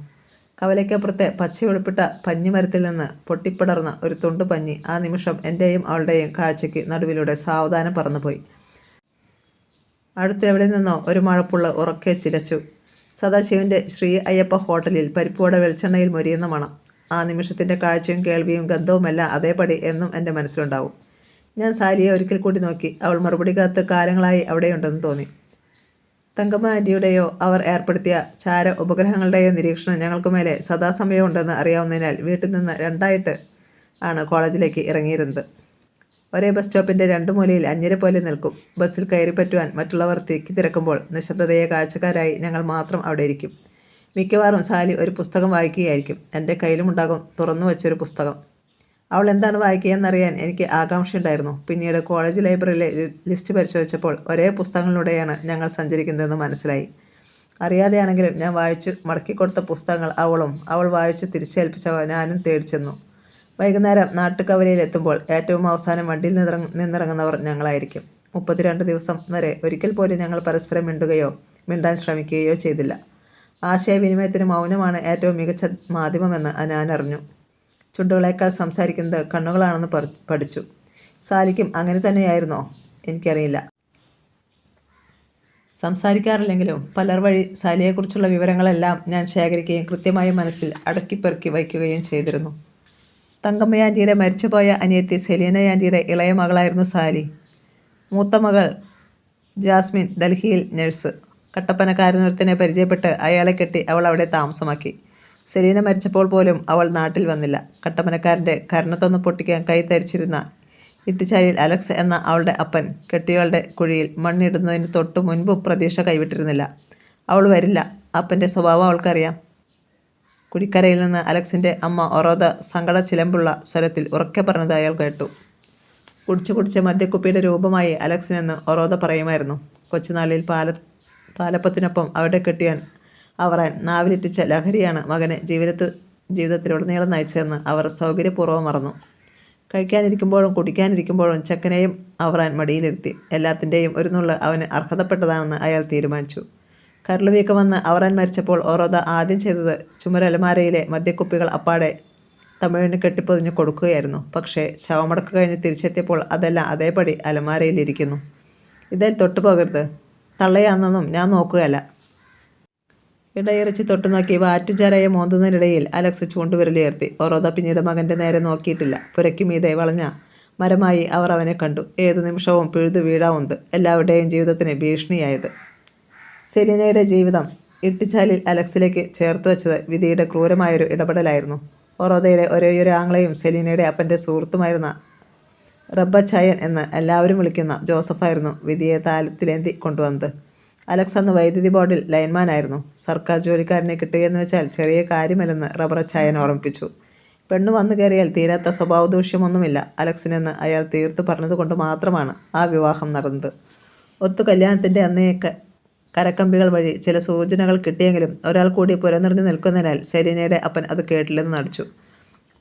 കവലയ്ക്കപ്പുറത്തെ പച്ചയുടുപ്പിട്ട പഞ്ഞിമരത്തിൽ നിന്ന് പൊട്ടിപ്പടർന്ന ഒരു തുണ്ട് പഞ്ഞി ആ നിമിഷം എൻ്റെയും അവളുടെയും കാഴ്ചയ്ക്ക് നടുവിലൂടെ സാവധാനം പറന്നുപോയി. അടുത്തെവിടെ നിന്നോ ഒരു മഴപ്പുള്ള ഉറക്കെ ചിലച്ചു. സദാശിവൻ്റെ ശ്രീ അയ്യപ്പ ഹോട്ടലിൽ പരിപ്പുവട വെളിച്ചെണ്ണയിൽ മൊരിയുന്ന മണം. ആ നിമിഷത്തിൻ്റെ കാഴ്ചയും കേൾവിയും ഗന്ധവുമെല്ലാം അതേപടി എന്നും എൻ്റെ മനസ്സിലുണ്ടാവും. ഞാൻ സാലിയെ ഒരിക്കൽ കൂടി നോക്കി. അവൾ മറുപടി കാത്ത് കാലങ്ങളായി അവിടെയുണ്ടെന്ന് തോന്നി. തങ്കമ്മ ആൻറ്റിയുടെയോ അവർ ഏർപ്പെടുത്തിയ ചാര ഉപഗ്രഹങ്ങളുടെയോ നിരീക്ഷണം ഞങ്ങൾക്ക് മേലെ സദാസമയം ഉണ്ടെന്ന് അറിയാവുന്നതിനാൽ വീട്ടിൽ നിന്ന് രണ്ടായിട്ട് ആണ് കോളേജിലേക്ക് ഇറങ്ങിയിരുന്നത്. ഒരേ ബസ് സ്റ്റോപ്പിൻ്റെ രണ്ടു മൂലയിൽ അന്യരെ പോലെ നിൽക്കും. ബസ്സിൽ കയറിപ്പറ്റുവാൻ മറ്റുള്ളവർ തിക്കി തിരക്കുമ്പോൾ നിശബ്ദതയെ കാഴ്ചക്കാരായി ഞങ്ങൾ മാത്രം അവിടെ ഇരിക്കും. മിക്കവാറും സാലി ഒരു പുസ്തകം വായിക്കുകയായിരിക്കും. എൻ്റെ കയ്യിലുമുണ്ടാകും തുറന്നു വച്ചൊരു പുസ്തകം. അവൾ എന്താണ് വായിക്കുകയെന്നറിയാൻ എനിക്ക് ആകാംക്ഷയുണ്ടായിരുന്നു. പിന്നീട് കോളേജ് ലൈബ്രറിയിലെ ലിസ്റ്റ് പരിശോധിച്ചപ്പോൾ ഒരേ പുസ്തകങ്ങളിലൂടെയാണ് ഞങ്ങൾ സഞ്ചരിക്കുന്നതെന്ന് മനസ്സിലായി. അറിയാതെയാണെങ്കിലും ഞാൻ വായിച്ചു മടക്കിക്കൊടുത്ത പുസ്തകങ്ങൾ അവൾ വായിച്ചു തിരിച്ചേൽപ്പിച്ചവ ഞാനും തേടിച്ചെന്നു. വൈകുന്നേരം നാട്ടുകവലയിലെത്തുമ്പോൾ ഏറ്റവും അവസാനം വണ്ടിയിൽ നിന്നിറങ്ങുന്നവർ ഞങ്ങളായിരിക്കും. 32 ദിവസം വരെ ഒരിക്കൽ പോലും ഞങ്ങൾ പരസ്പരം മിണ്ടാൻ ശ്രമിക്കുകയോ ചെയ്തില്ല. ആശയവിനിമയത്തിന് മൗനമാണ് ഏറ്റവും മികച്ച മാധ്യമമെന്ന് ഞാൻ അറിഞ്ഞു. ചുണ്ടുകളേക്കാൾ സംസാരിക്കുന്നത് കണ്ണുകളാണെന്ന് പഠിച്ചു. സാലിക്കും അങ്ങനെ തന്നെയായിരുന്നോ? എനിക്കറിയില്ല. സംസാരിക്കാറില്ലെങ്കിലും പലർ വഴി സാലിയെക്കുറിച്ചുള്ള വിവരങ്ങളെല്ലാം ഞാൻ ശേഖരിക്കുകയും കൃത്യമായി മനസ്സിൽ അടക്കിപ്പെറുക്കി വയ്ക്കുകയും ചെയ്തിരുന്നു. തങ്കമ്മയാൻറ്റിയുടെ മരിച്ചുപോയ അനിയത്തി സെലീനയാൻറ്റിയുടെ ഇളയ മകളായിരുന്നു സാലി. മൂത്ത മകൾ ജാസ്മിൻ ഡൽഹിയിൽ നഴ്സ്. കട്ടപ്പനക്കാരനൊരുത്തനെ പരിചയപ്പെട്ട് അയാളെ കെട്ടി അവൾ അവിടെ താമസമാക്കി. സെലീന മരിച്ചപ്പോൾ പോലും അവൾ നാട്ടിൽ വന്നില്ല. കട്ടപ്പനക്കാരൻ്റെ കരണത്തൊന്ന് പൊട്ടിക്കാൻ കൈ തരിച്ചിരുന്ന ഇട്ടിച്ചാലിൽ അലക്സ് എന്ന അവളുടെ അപ്പൻ കെട്ടിയവളുടെ കുഴിയിൽ മണ്ണിടുന്നതിന് തൊട്ടു മുൻപും പ്രതീക്ഷ കൈവിട്ടിരുന്നില്ല. അവൾ വരില്ല. അപ്പൻ്റെ സ്വഭാവം അവൾക്കറിയാം. കുഴിക്കരയിൽ നിന്ന് അലക്സിൻ്റെ അമ്മ ഒറോദ സങ്കട ചിലമ്പുള്ള സ്വരത്തിൽ ഉറക്കെ പറഞ്ഞത് അയാൾ കേട്ടു. കുടിച്ച് മദ്യക്കുപ്പിയുടെ രൂപമായി അലക്സിനെന്ന് ഒറോദ പറയുമായിരുന്നു. കൊച്ചുനാളിൽ പാലപ്പത്തിനൊപ്പം അവിടെ കെട്ടിയാൻ അവറാൻ നാവിലിറ്റിച്ച ലഹരിയാണ് മകനെ ജീവിതത്തിലുടനീളം നയിച്ചതെന്ന് അവർ സൗകര്യപൂർവ്വം മറന്നു. കഴിക്കാനിരിക്കുമ്പോഴും കുടിക്കാനിരിക്കുമ്പോഴും ചെക്കനെയും അവറാൻ മടിയിലിരുത്തി. എല്ലാത്തിൻ്റെയും ഒരു നുള്ള് അവന് അർഹതപ്പെട്ടതാണെന്ന് അയാൾ തീരുമാനിച്ചു. കരളുവീക്കം വന്ന് അവറാൻ മരിച്ചപ്പോൾ ഓറോദ ആദ്യം ചെയ്തത് ചുമരലമാരയിലെ മദ്യക്കുപ്പികൾ അപ്പാടെ തമിഴിന് കെട്ടിപ്പൊതിഞ്ഞ് കൊടുക്കുകയായിരുന്നു. പക്ഷേ ശവമടക്ക് കഴിഞ്ഞ് തിരിച്ചെത്തിയപ്പോൾ അതെല്ലാം അതേപടി അലമാരയിലിരിക്കുന്നു. ഇതേൽ തൊട്ടുപോകരുത്, തള്ളയാണെന്നൊന്നും ഞാൻ നോക്കുകയല്ല. ഇടയിറച്ചി തൊട്ടുനോക്കി വാറ്റുചാരായ മോന്തുന്നതിനിടയിൽ അലക്സ് ചൂണ്ടുവിരലുയർത്തി. ഓറോദ പിന്നീട് മകൻ്റെ നേരെ നോക്കിയിട്ടില്ല. പുരയ്ക്ക് മീതെ വളഞ്ഞ മരമായി അവർ അവനെ കണ്ടു. ഏതു നിമിഷവും പിഴുതു വീഴാവുന്നത്, എല്ലാവരുടെയും ജീവിതത്തിന് ഭീഷണിയായത്. സെലീനയുടെ ജീവിതം ഇട്ടിച്ചാലിൽ അലക്സിലേക്ക് ചേർത്ത് വച്ചത് വിധിയുടെ ക്രൂരമായൊരു ഇടപെടലായിരുന്നു. ഓറോദയിലെ ഒരേയൊരു ആങ്ങളെയും സെലീനയുടെ അപ്പൻ്റെ സുഹൃത്തുമായിരുന്ന റബ്ബച്ചായൻ എന്ന് എല്ലാവരും വിളിക്കുന്ന ജോസഫായിരുന്നു വിധിയെ താലത്തിലേന്തി കൊണ്ടുവന്നത്. അലക്സ് അന്ന് വൈദ്യുതി ബോർഡിൽ ലൈൻമാനായിരുന്നു. സർക്കാർ ജോലിക്കാരനെ കിട്ടുകയെന്ന് വെച്ചാൽ ചെറിയ കാര്യമല്ലെന്ന് റബ്ബച്ചായൻ ഓർമ്മിപ്പിച്ചു. പെണ്ണു വന്നു കയറിയാൽ തീരാത്ത സ്വഭാവദൂഷ്യമൊന്നുമില്ല അലക്സിനെന്ന് അയാൾ തീർത്തു പറഞ്ഞതുകൊണ്ട് മാത്രമാണ് ആ വിവാഹം നടന്നത്. ഒത്തു കല്യാണത്തിൻ്റെ അന്നേക്ക് കരക്കമ്പികൾ വഴി ചില സൂചനകൾ കിട്ടിയെങ്കിലും ഒരാൾ കൂടി പുരനിറഞ്ഞു നിൽക്കുന്നതിനാൽ സെലീനയുടെ അപ്പൻ അത് കേട്ടില്ലെന്ന് നടിച്ചു.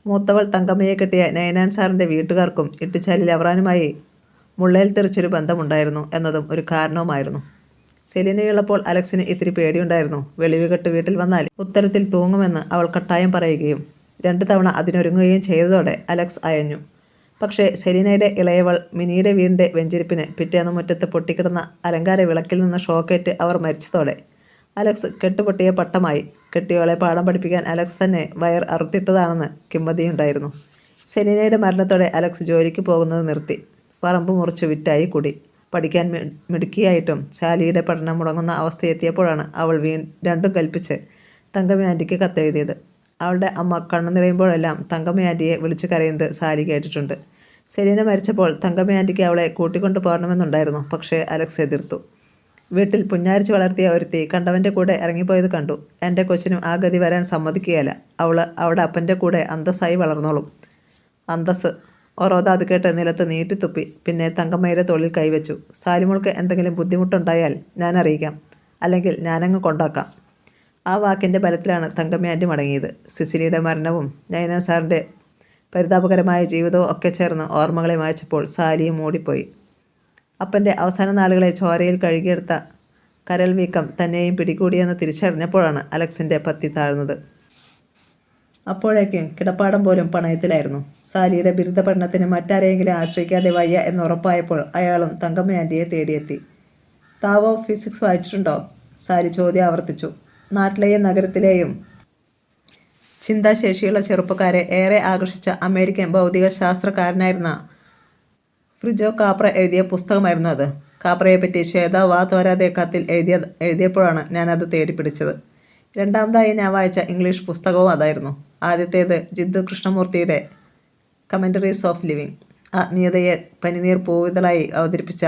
മൂത്തവൾ തങ്കമ്മയെ കെട്ടിയ നൈനാൻ സാറിൻ്റെ വീട്ടുകാർക്കും ഇട്ടിച്ചാലിൽ അവറാനുമായി മുള്ളയിൽ തെറിച്ചൊരു ബന്ധമുണ്ടായിരുന്നു എന്നതും ഒരു കാരണവുമായിരുന്നു. സെലീനയുള്ളപ്പോൾ അലക്സിന് ഇത്തിരി പേടിയുണ്ടായിരുന്നു. വെളിവുകെട്ട് വീട്ടിൽ വന്നാൽ ഉത്തരത്തിൽ തൂങ്ങുമെന്ന് അവൾ കട്ടായം പറയുകയും 2 തവണ അതിനൊരുങ്ങുകയും ചെയ്തതോടെ അലക്സ് അയഞ്ഞു. പക്ഷേ സെലീനയുടെ ഇളയവൾ മിനിയുടെ വീടിൻ്റെ വെഞ്ചിരിപ്പിന് പിറ്റേന്ന് മുറ്റത്ത് പൊട്ടിക്കിടന്ന അലങ്കാര വിളക്കിൽ നിന്ന് ഷോക്കേറ്റ് അവർ മരിച്ചതോടെ അലക്സ് കെട്ടുപൊട്ടിയ പട്ടമായി. കെട്ടിയോളെ പാഠം പഠിപ്പിക്കാൻ അലക്സ് തന്നെ വയർ അറുത്തിട്ടതാണെന്ന് കിംവദിയുണ്ടായിരുന്നു. സെലീനയുടെ മരണത്തോടെ അലക്സ് ജോലിക്ക് പോകുന്നത് നിർത്തി. പറമ്പ് മുറിച്ച് വിറ്റായി കുടി. പഠിക്കാൻ മിടുക്കിയായിട്ടും ശാലിയുടെ പഠനം മുടങ്ങുന്ന അവസ്ഥയെത്തിയപ്പോഴാണ് അവൾ രണ്ടും കൽപ്പിച്ച് തങ്കമ്മ ആൻറ്റിക്ക് കത്തെഴുതിയത്. അവളുടെ അമ്മ കണ്ണു നിറയുമ്പോഴെല്ലാം തങ്കമ്മ ആൻറ്റിയെ വിളിച്ചു കരയുന്നത് സാലി കേട്ടിട്ടുണ്ട്. സെലീന മരിച്ചപ്പോൾ തങ്കമ്മ ആൻറ്റിക്ക് അവളെ കൂട്ടിക്കൊണ്ടു പോരണമെന്നുണ്ടായിരുന്നു. പക്ഷേ അലക്സ് എതിർത്തു. വീട്ടിൽ പുഞ്ഞാരിച്ച് വളർത്തിയ ഒരുത്തി കണ്ടവൻ്റെ കൂടെ ഇറങ്ങിപ്പോയത് കണ്ടു. എൻ്റെ കൊച്ചിനും ആ ഗതി വരാൻ സമ്മതിക്കുകയല്ല. അവളുടെ അപ്പൻ്റെ കൂടെ അന്തസ്സായി വളർന്നോളും. അന്തസ്. ഓറോദ അത് കേട്ട് നിലത്ത് നീട്ടിത്തുപ്പി. പിന്നെ തങ്കമ്മയുടെ തോളിൽ കൈവച്ചു. സാലിമോൾക്ക് എന്തെങ്കിലും ബുദ്ധിമുട്ടുണ്ടായാൽ ഞാൻ അറിയിക്കാം, അല്ലെങ്കിൽ ഞാനങ്ങ് കൊണ്ടാക്കാം. ആ വാക്കിൻ്റെ ബലത്തിലാണ് തങ്കമ്മ ആൻറ്റി മടങ്ങിയത്. സിസിലിയുടെ മരണവും നൈനാൻ സാറിൻ്റെ പരിതാപകരമായ ജീവിതവും ഒക്കെ ചേർന്ന് ഓർമ്മകളെ മായ്ച്ചപ്പോൾ സാലിയും മൂടിപ്പോയി. അപ്പൻ്റെ അവസാന നാളുകളെ ചോരയിൽ കഴുകിയെടുത്ത കരൾ വീക്കം തന്നെയും പിടികൂടിയെന്ന് തിരിച്ചറിഞ്ഞപ്പോഴാണ് അലക്സിൻ്റെ പത്തി താഴ്ന്നത്. അപ്പോഴേക്കും കിടപ്പാടം പോലും പണയത്തിലായിരുന്നു. സാലിയുടെ ബിരുദ പഠനത്തിന് മറ്റാരെയെങ്കിലും ആശ്രയിക്കാതെ വയ്യ എന്നുറപ്പായപ്പോൾ അയാളും തങ്കമ്മ ആൻറ്റിയെ തേടിയെത്തി. താവോ ഫിസിക്സ് വായിച്ചിട്ടുണ്ടോ? സാലി ചോദ്യം ആവർത്തിച്ചു. നാട്ടിലെയും നഗരത്തിലെയും ചിന്താശേഷിയുള്ള ചെറുപ്പക്കാരെ ഏറെ ആകർഷിച്ച അമേരിക്കൻ ഭൗതിക ശാസ്ത്രകാരനായിരുന്ന ഫ്രിജോ കാപ്ര എഴുതിയ പുസ്തകമായിരുന്നു അത്. കാപ്രയെപ്പറ്റി ശ്വേത വാ തോരാതെ കത്തിൽ എഴുതിയപ്പോഴാണ് ഞാനത് തേടിപ്പിടിച്ചത്. രണ്ടാമതായി ഞാൻ വായിച്ച ഇംഗ്ലീഷ് പുസ്തകവും അതായിരുന്നു. ആദ്യത്തേത് ജിദ്ദു കൃഷ്ണമൂർത്തിയുടെ കമൻ്ററീസ് ഓഫ് ലിവിങ്. ആത്മീയതയെ പനിനീർ പൂവിതളായി അവതരിപ്പിച്ച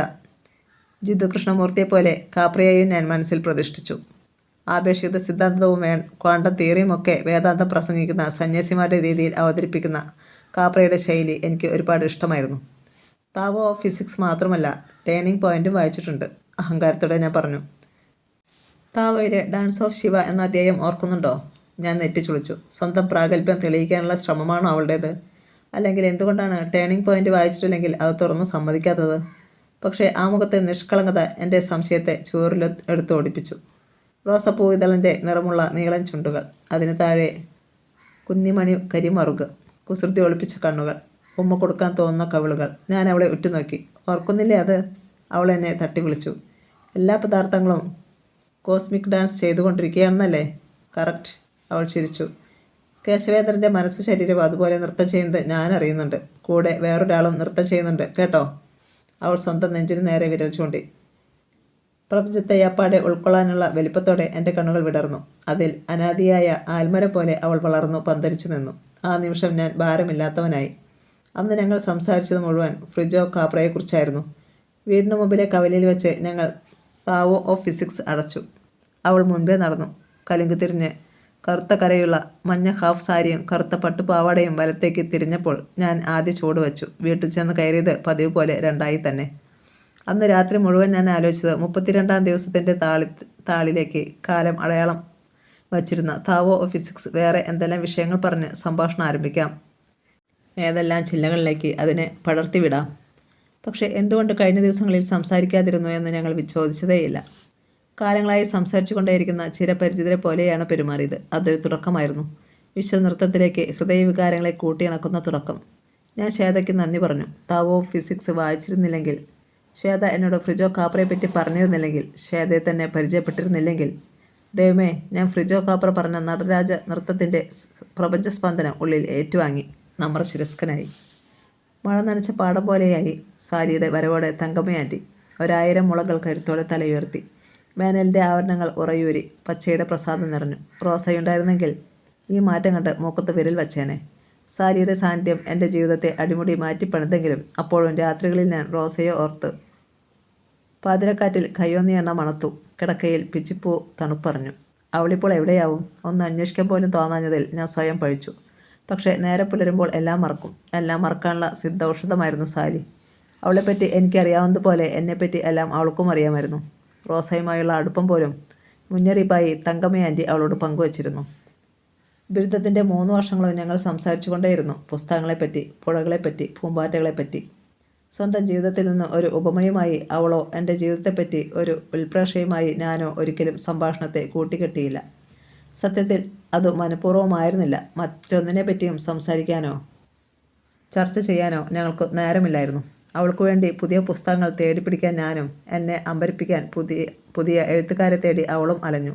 ജിദ്ദു കൃഷ്ണമൂർത്തിയെപ്പോലെ കാപ്രയെയും ഞാൻ മനസ്സിൽ പ്രതിഷ്ഠിച്ചു. ആപേക്ഷിക സിദ്ധാന്തവും ക്വാണ്ടം തിയറിയുമൊക്കെ വേദാന്തം പ്രസംഗിക്കുന്ന സന്യാസിമാരുടെ രീതിയിൽ അവതരിപ്പിക്കുന്ന കാപ്രയുടെ ശൈലി എനിക്ക് ഒരുപാട് ഇഷ്ടമായിരുന്നു. താവോ ഓഫ് ഫിസിക്സ് മാത്രമല്ല, ടേണിംഗ് പോയിൻറ്റും വായിച്ചിട്ടുണ്ട്, അഹങ്കാരത്തോടെ ഞാൻ പറഞ്ഞു. താവോയിലെ ഡാൻസ് ഓഫ് ശിവ എന്ന അധ്യായം ഓർക്കുന്നുണ്ടോ? ഞാൻ നെറ്റിച്ചുളിച്ചു. സ്വന്തം പ്രാഗൽഭ്യം തെളിയിക്കാനുള്ള ശ്രമമാണോ അവളുടേത്? അല്ലെങ്കിൽ എന്തുകൊണ്ടാണ് ടേണിംഗ് പോയിൻ്റ് വായിച്ചിട്ടില്ലെങ്കിൽ അത് തുറന്നു സമ്മതിക്കാത്തത്? പക്ഷേ ആ മുഖത്തെ നിഷ്കളങ്കത എൻ്റെ സംശയത്തെ ചൂറിൽ എടുത്ത് ഓടിപ്പിച്ചു. റോസപ്പൂ ഇതളിൻ്റെ നിറമുള്ള നീളൻ ചുണ്ടുകൾ, അതിന് താഴെ കുന്നിമണി കരിമറുക്, കുസൃതി ഒളിപ്പിച്ച കണ്ണുകൾ, ഉമ്മ കൊടുക്കാൻ തോന്നുന്ന കവിളുകൾ. ഞാൻ അവളെ ഉറ്റുനോക്കി. ഓർക്കുന്നില്ലേ അത്? അവൾ എന്നെ തട്ടി വിളിച്ചു. എല്ലാ പദാർത്ഥങ്ങളും കോസ്മിക് ഡാൻസ് ചെയ്തുകൊണ്ടിരിക്കുകയാണെന്നല്ലേ? കറക്റ്റ്. അവൾ ചിരിച്ചു. കേശവേന്ദ്രൻ്റെ മനസ്സ് ശരീരവും അതുപോലെ നൃത്തം ചെയ്യുന്നത് ഞാൻ അറിയുന്നുണ്ട്. കൂടെ വേറൊരാളും നൃത്തം ചെയ്യുന്നുണ്ട് കേട്ടോ. അവൾ സ്വന്തം നെഞ്ചിന് നേരെ വിരൽ ചൂണ്ടി. പ്രപഞ്ചത്തെ അപ്പാടെ ഉൾക്കൊള്ളാനുള്ള വലിപ്പത്തോടെ എൻ്റെ കണ്ണുകൾ വിടർന്നു. അതിൽ അനാദിയായ ആൽമരം പോലെ അവൾ വളർന്നു പന്തലിച്ചു നിന്നു. ആ നിമിഷം ഞാൻ ഭാരമില്ലാത്തവനായി. അന്ന് ഞങ്ങൾ സംസാരിച്ചത് മുഴുവൻ ഫ്രിജോ കാപ്രയെക്കുറിച്ചായിരുന്നു. വീടിന് മുമ്പിലെ കവലയിൽ വെച്ച് ഞങ്ങൾ താവോ ഓഫ് ഫിസിക്സ് അടച്ചു. അവൾ മുൻപേ നടന്നു. കലുങ്ക് തിരിഞ്ഞ് കറുത്ത കരയുള്ള മഞ്ഞ ഹാഫ് സാരിയും കറുത്ത പട്ടുപാവാടയും വലത്തേക്ക് തിരിഞ്ഞപ്പോൾ ഞാൻ ആദ്യ ചുവട് വച്ചു. വീട്ടിൽ ചെന്ന് കയറിയത് പതിവ് പോലെ രണ്ടായി തന്നെ. അന്ന് രാത്രി മുഴുവൻ ഞാൻ ആലോചിച്ചത് 32-ാം ദിവസത്തിൻ്റെ താളിലേക്ക് കാലം അടയാളം വച്ചിരുന്ന താവോ ഓഫ് ഫിസിക്സ്. വേറെ എന്തെല്ലാം വിഷയങ്ങൾ പറഞ്ഞ് സംഭാഷണം ആരംഭിക്കാം. ഏതെല്ലാം ചില്ലകളിലേക്ക് അതിനെ പടർത്തിവിടാം. പക്ഷേ എന്തുകൊണ്ട് കഴിഞ്ഞ ദിവസങ്ങളിൽ സംസാരിക്കാതിരുന്നു എന്ന് ഞങ്ങൾ ചോദിച്ചതേയില്ല. കാലങ്ങളായി സംസാരിച്ചു കൊണ്ടേയിരിക്കുന്ന ചിരപരിചിതരെ പോലെയാണ് പെരുമാറിയത്. അതൊരു തുടക്കമായിരുന്നു. വിശ്വനൃത്തത്തിലേക്ക് ഹൃദയവികാരങ്ങളെ കൂട്ടിയിണക്കുന്ന തുടക്കം. ഞാൻ ശ്വേതയ്ക്ക് നന്ദി പറഞ്ഞു. താവോ ഫിസിക്സ് വായിച്ചിരുന്നില്ലെങ്കിൽ, ശ്വേത എന്നോട് ഫ്രിജോ കാപ്രയെപ്പറ്റി പറഞ്ഞിരുന്നില്ലെങ്കിൽ, ശ്വേതയെ തന്നെ പരിചയപ്പെട്ടിരുന്നില്ലെങ്കിൽ, ദൈവമേ, ഞാൻ ഫ്രിജോ കാപ്ര പറഞ്ഞ നടരാജ നൃത്തത്തിൻ്റെ പ്രപഞ്ചസ്പന്ദനം ഉള്ളിൽ ഏറ്റുവാങ്ങി നമ്രശിരസ്കനായി. മഴ നനച്ച പാടം പോലെയായി സാരിയുടെ വരവോടെ തങ്കമ്മയാൻറ്റി 1000 മുളകൾ കരുത്തോടെ തലയുയർത്തി. വേനലിൻ്റെ ആവരണങ്ങൾ ഉറയൂരി പച്ചയുടെ പ്രസാദം നിറഞ്ഞു. റോസയുണ്ടായിരുന്നെങ്കിൽ ഈ മാറ്റം കണ്ട് മൂക്കത്ത് വിരൽ വച്ചേനെ. സാരിയുടെ സാന്നിധ്യം എൻ്റെ ജീവിതത്തെ അടിമുടി മാറ്റിപ്പണിതെങ്കിലും അപ്പോഴും രാത്രികളിൽ ഞാൻ റോസയെ ഓർത്ത് പാതിരക്കാറ്റിൽ കയ്യോന്നി എണ്ണ മണത്തു. കിടക്കയിൽ പിച്ചിപ്പൂ തണുപ്പറിഞ്ഞു. അവളിപ്പോൾ എവിടെയാവും? ഒന്ന് അന്വേഷിക്കാൻ പോലും തോന്നാഞ്ഞതിൽ ഞാൻ സ്വയം പഴിച്ചു. പക്ഷേ നേരെ പുലരുമ്പോൾ എല്ലാം മറക്കും. എല്ലാം മറക്കാനുള്ള സിദ്ധൌഷധമായിരുന്നു സാലി. അവളെപ്പറ്റി എനിക്കറിയാവുന്നതുപോലെ എന്നെപ്പറ്റി എല്ലാം അവൾക്കും അറിയാമായിരുന്നു. റോസയുമായുള്ള അടുപ്പം പോലും മുന്നറിയിപ്പായി തങ്കമ്മയാൻറ്റി അവളോട് പങ്കുവച്ചിരുന്നു. ബിരുദത്തിൻ്റെ 3 വർഷങ്ങളും ഞങ്ങൾ സംസാരിച്ചു കൊണ്ടേയിരുന്നു. പുസ്തകങ്ങളെപ്പറ്റി, പുഴകളെപ്പറ്റി, പൂമ്പാറ്റകളെപ്പറ്റി. സ്വന്തം ജീവിതത്തിൽ നിന്ന് ഒരു ഉപമയുമായി അവളോ എൻ്റെ ജീവിതത്തെപ്പറ്റി ഒരു ഉൽപ്രേക്ഷയുമായി ഞാനോ ഒരിക്കലും സംഭാഷണത്തെ കൂട്ടിക്കെട്ടിയില്ല. സത്യത്തിൽ അത് മനഃപൂർവ്വമായിരുന്നില്ല. മറ്റൊന്നിനെപ്പറ്റിയും സംസാരിക്കാനോ ചർച്ച ചെയ്യാനോ ഞങ്ങൾക്ക് നേരമില്ലായിരുന്നു. അവൾക്ക് വേണ്ടി പുതിയ പുസ്തകങ്ങൾ തേടിപ്പിടിക്കാൻ ഞാനും, എന്നെ അമ്പരിപ്പിക്കാൻ പുതിയ എഴുത്തുകാരെ തേടി അവളും അലഞ്ഞു.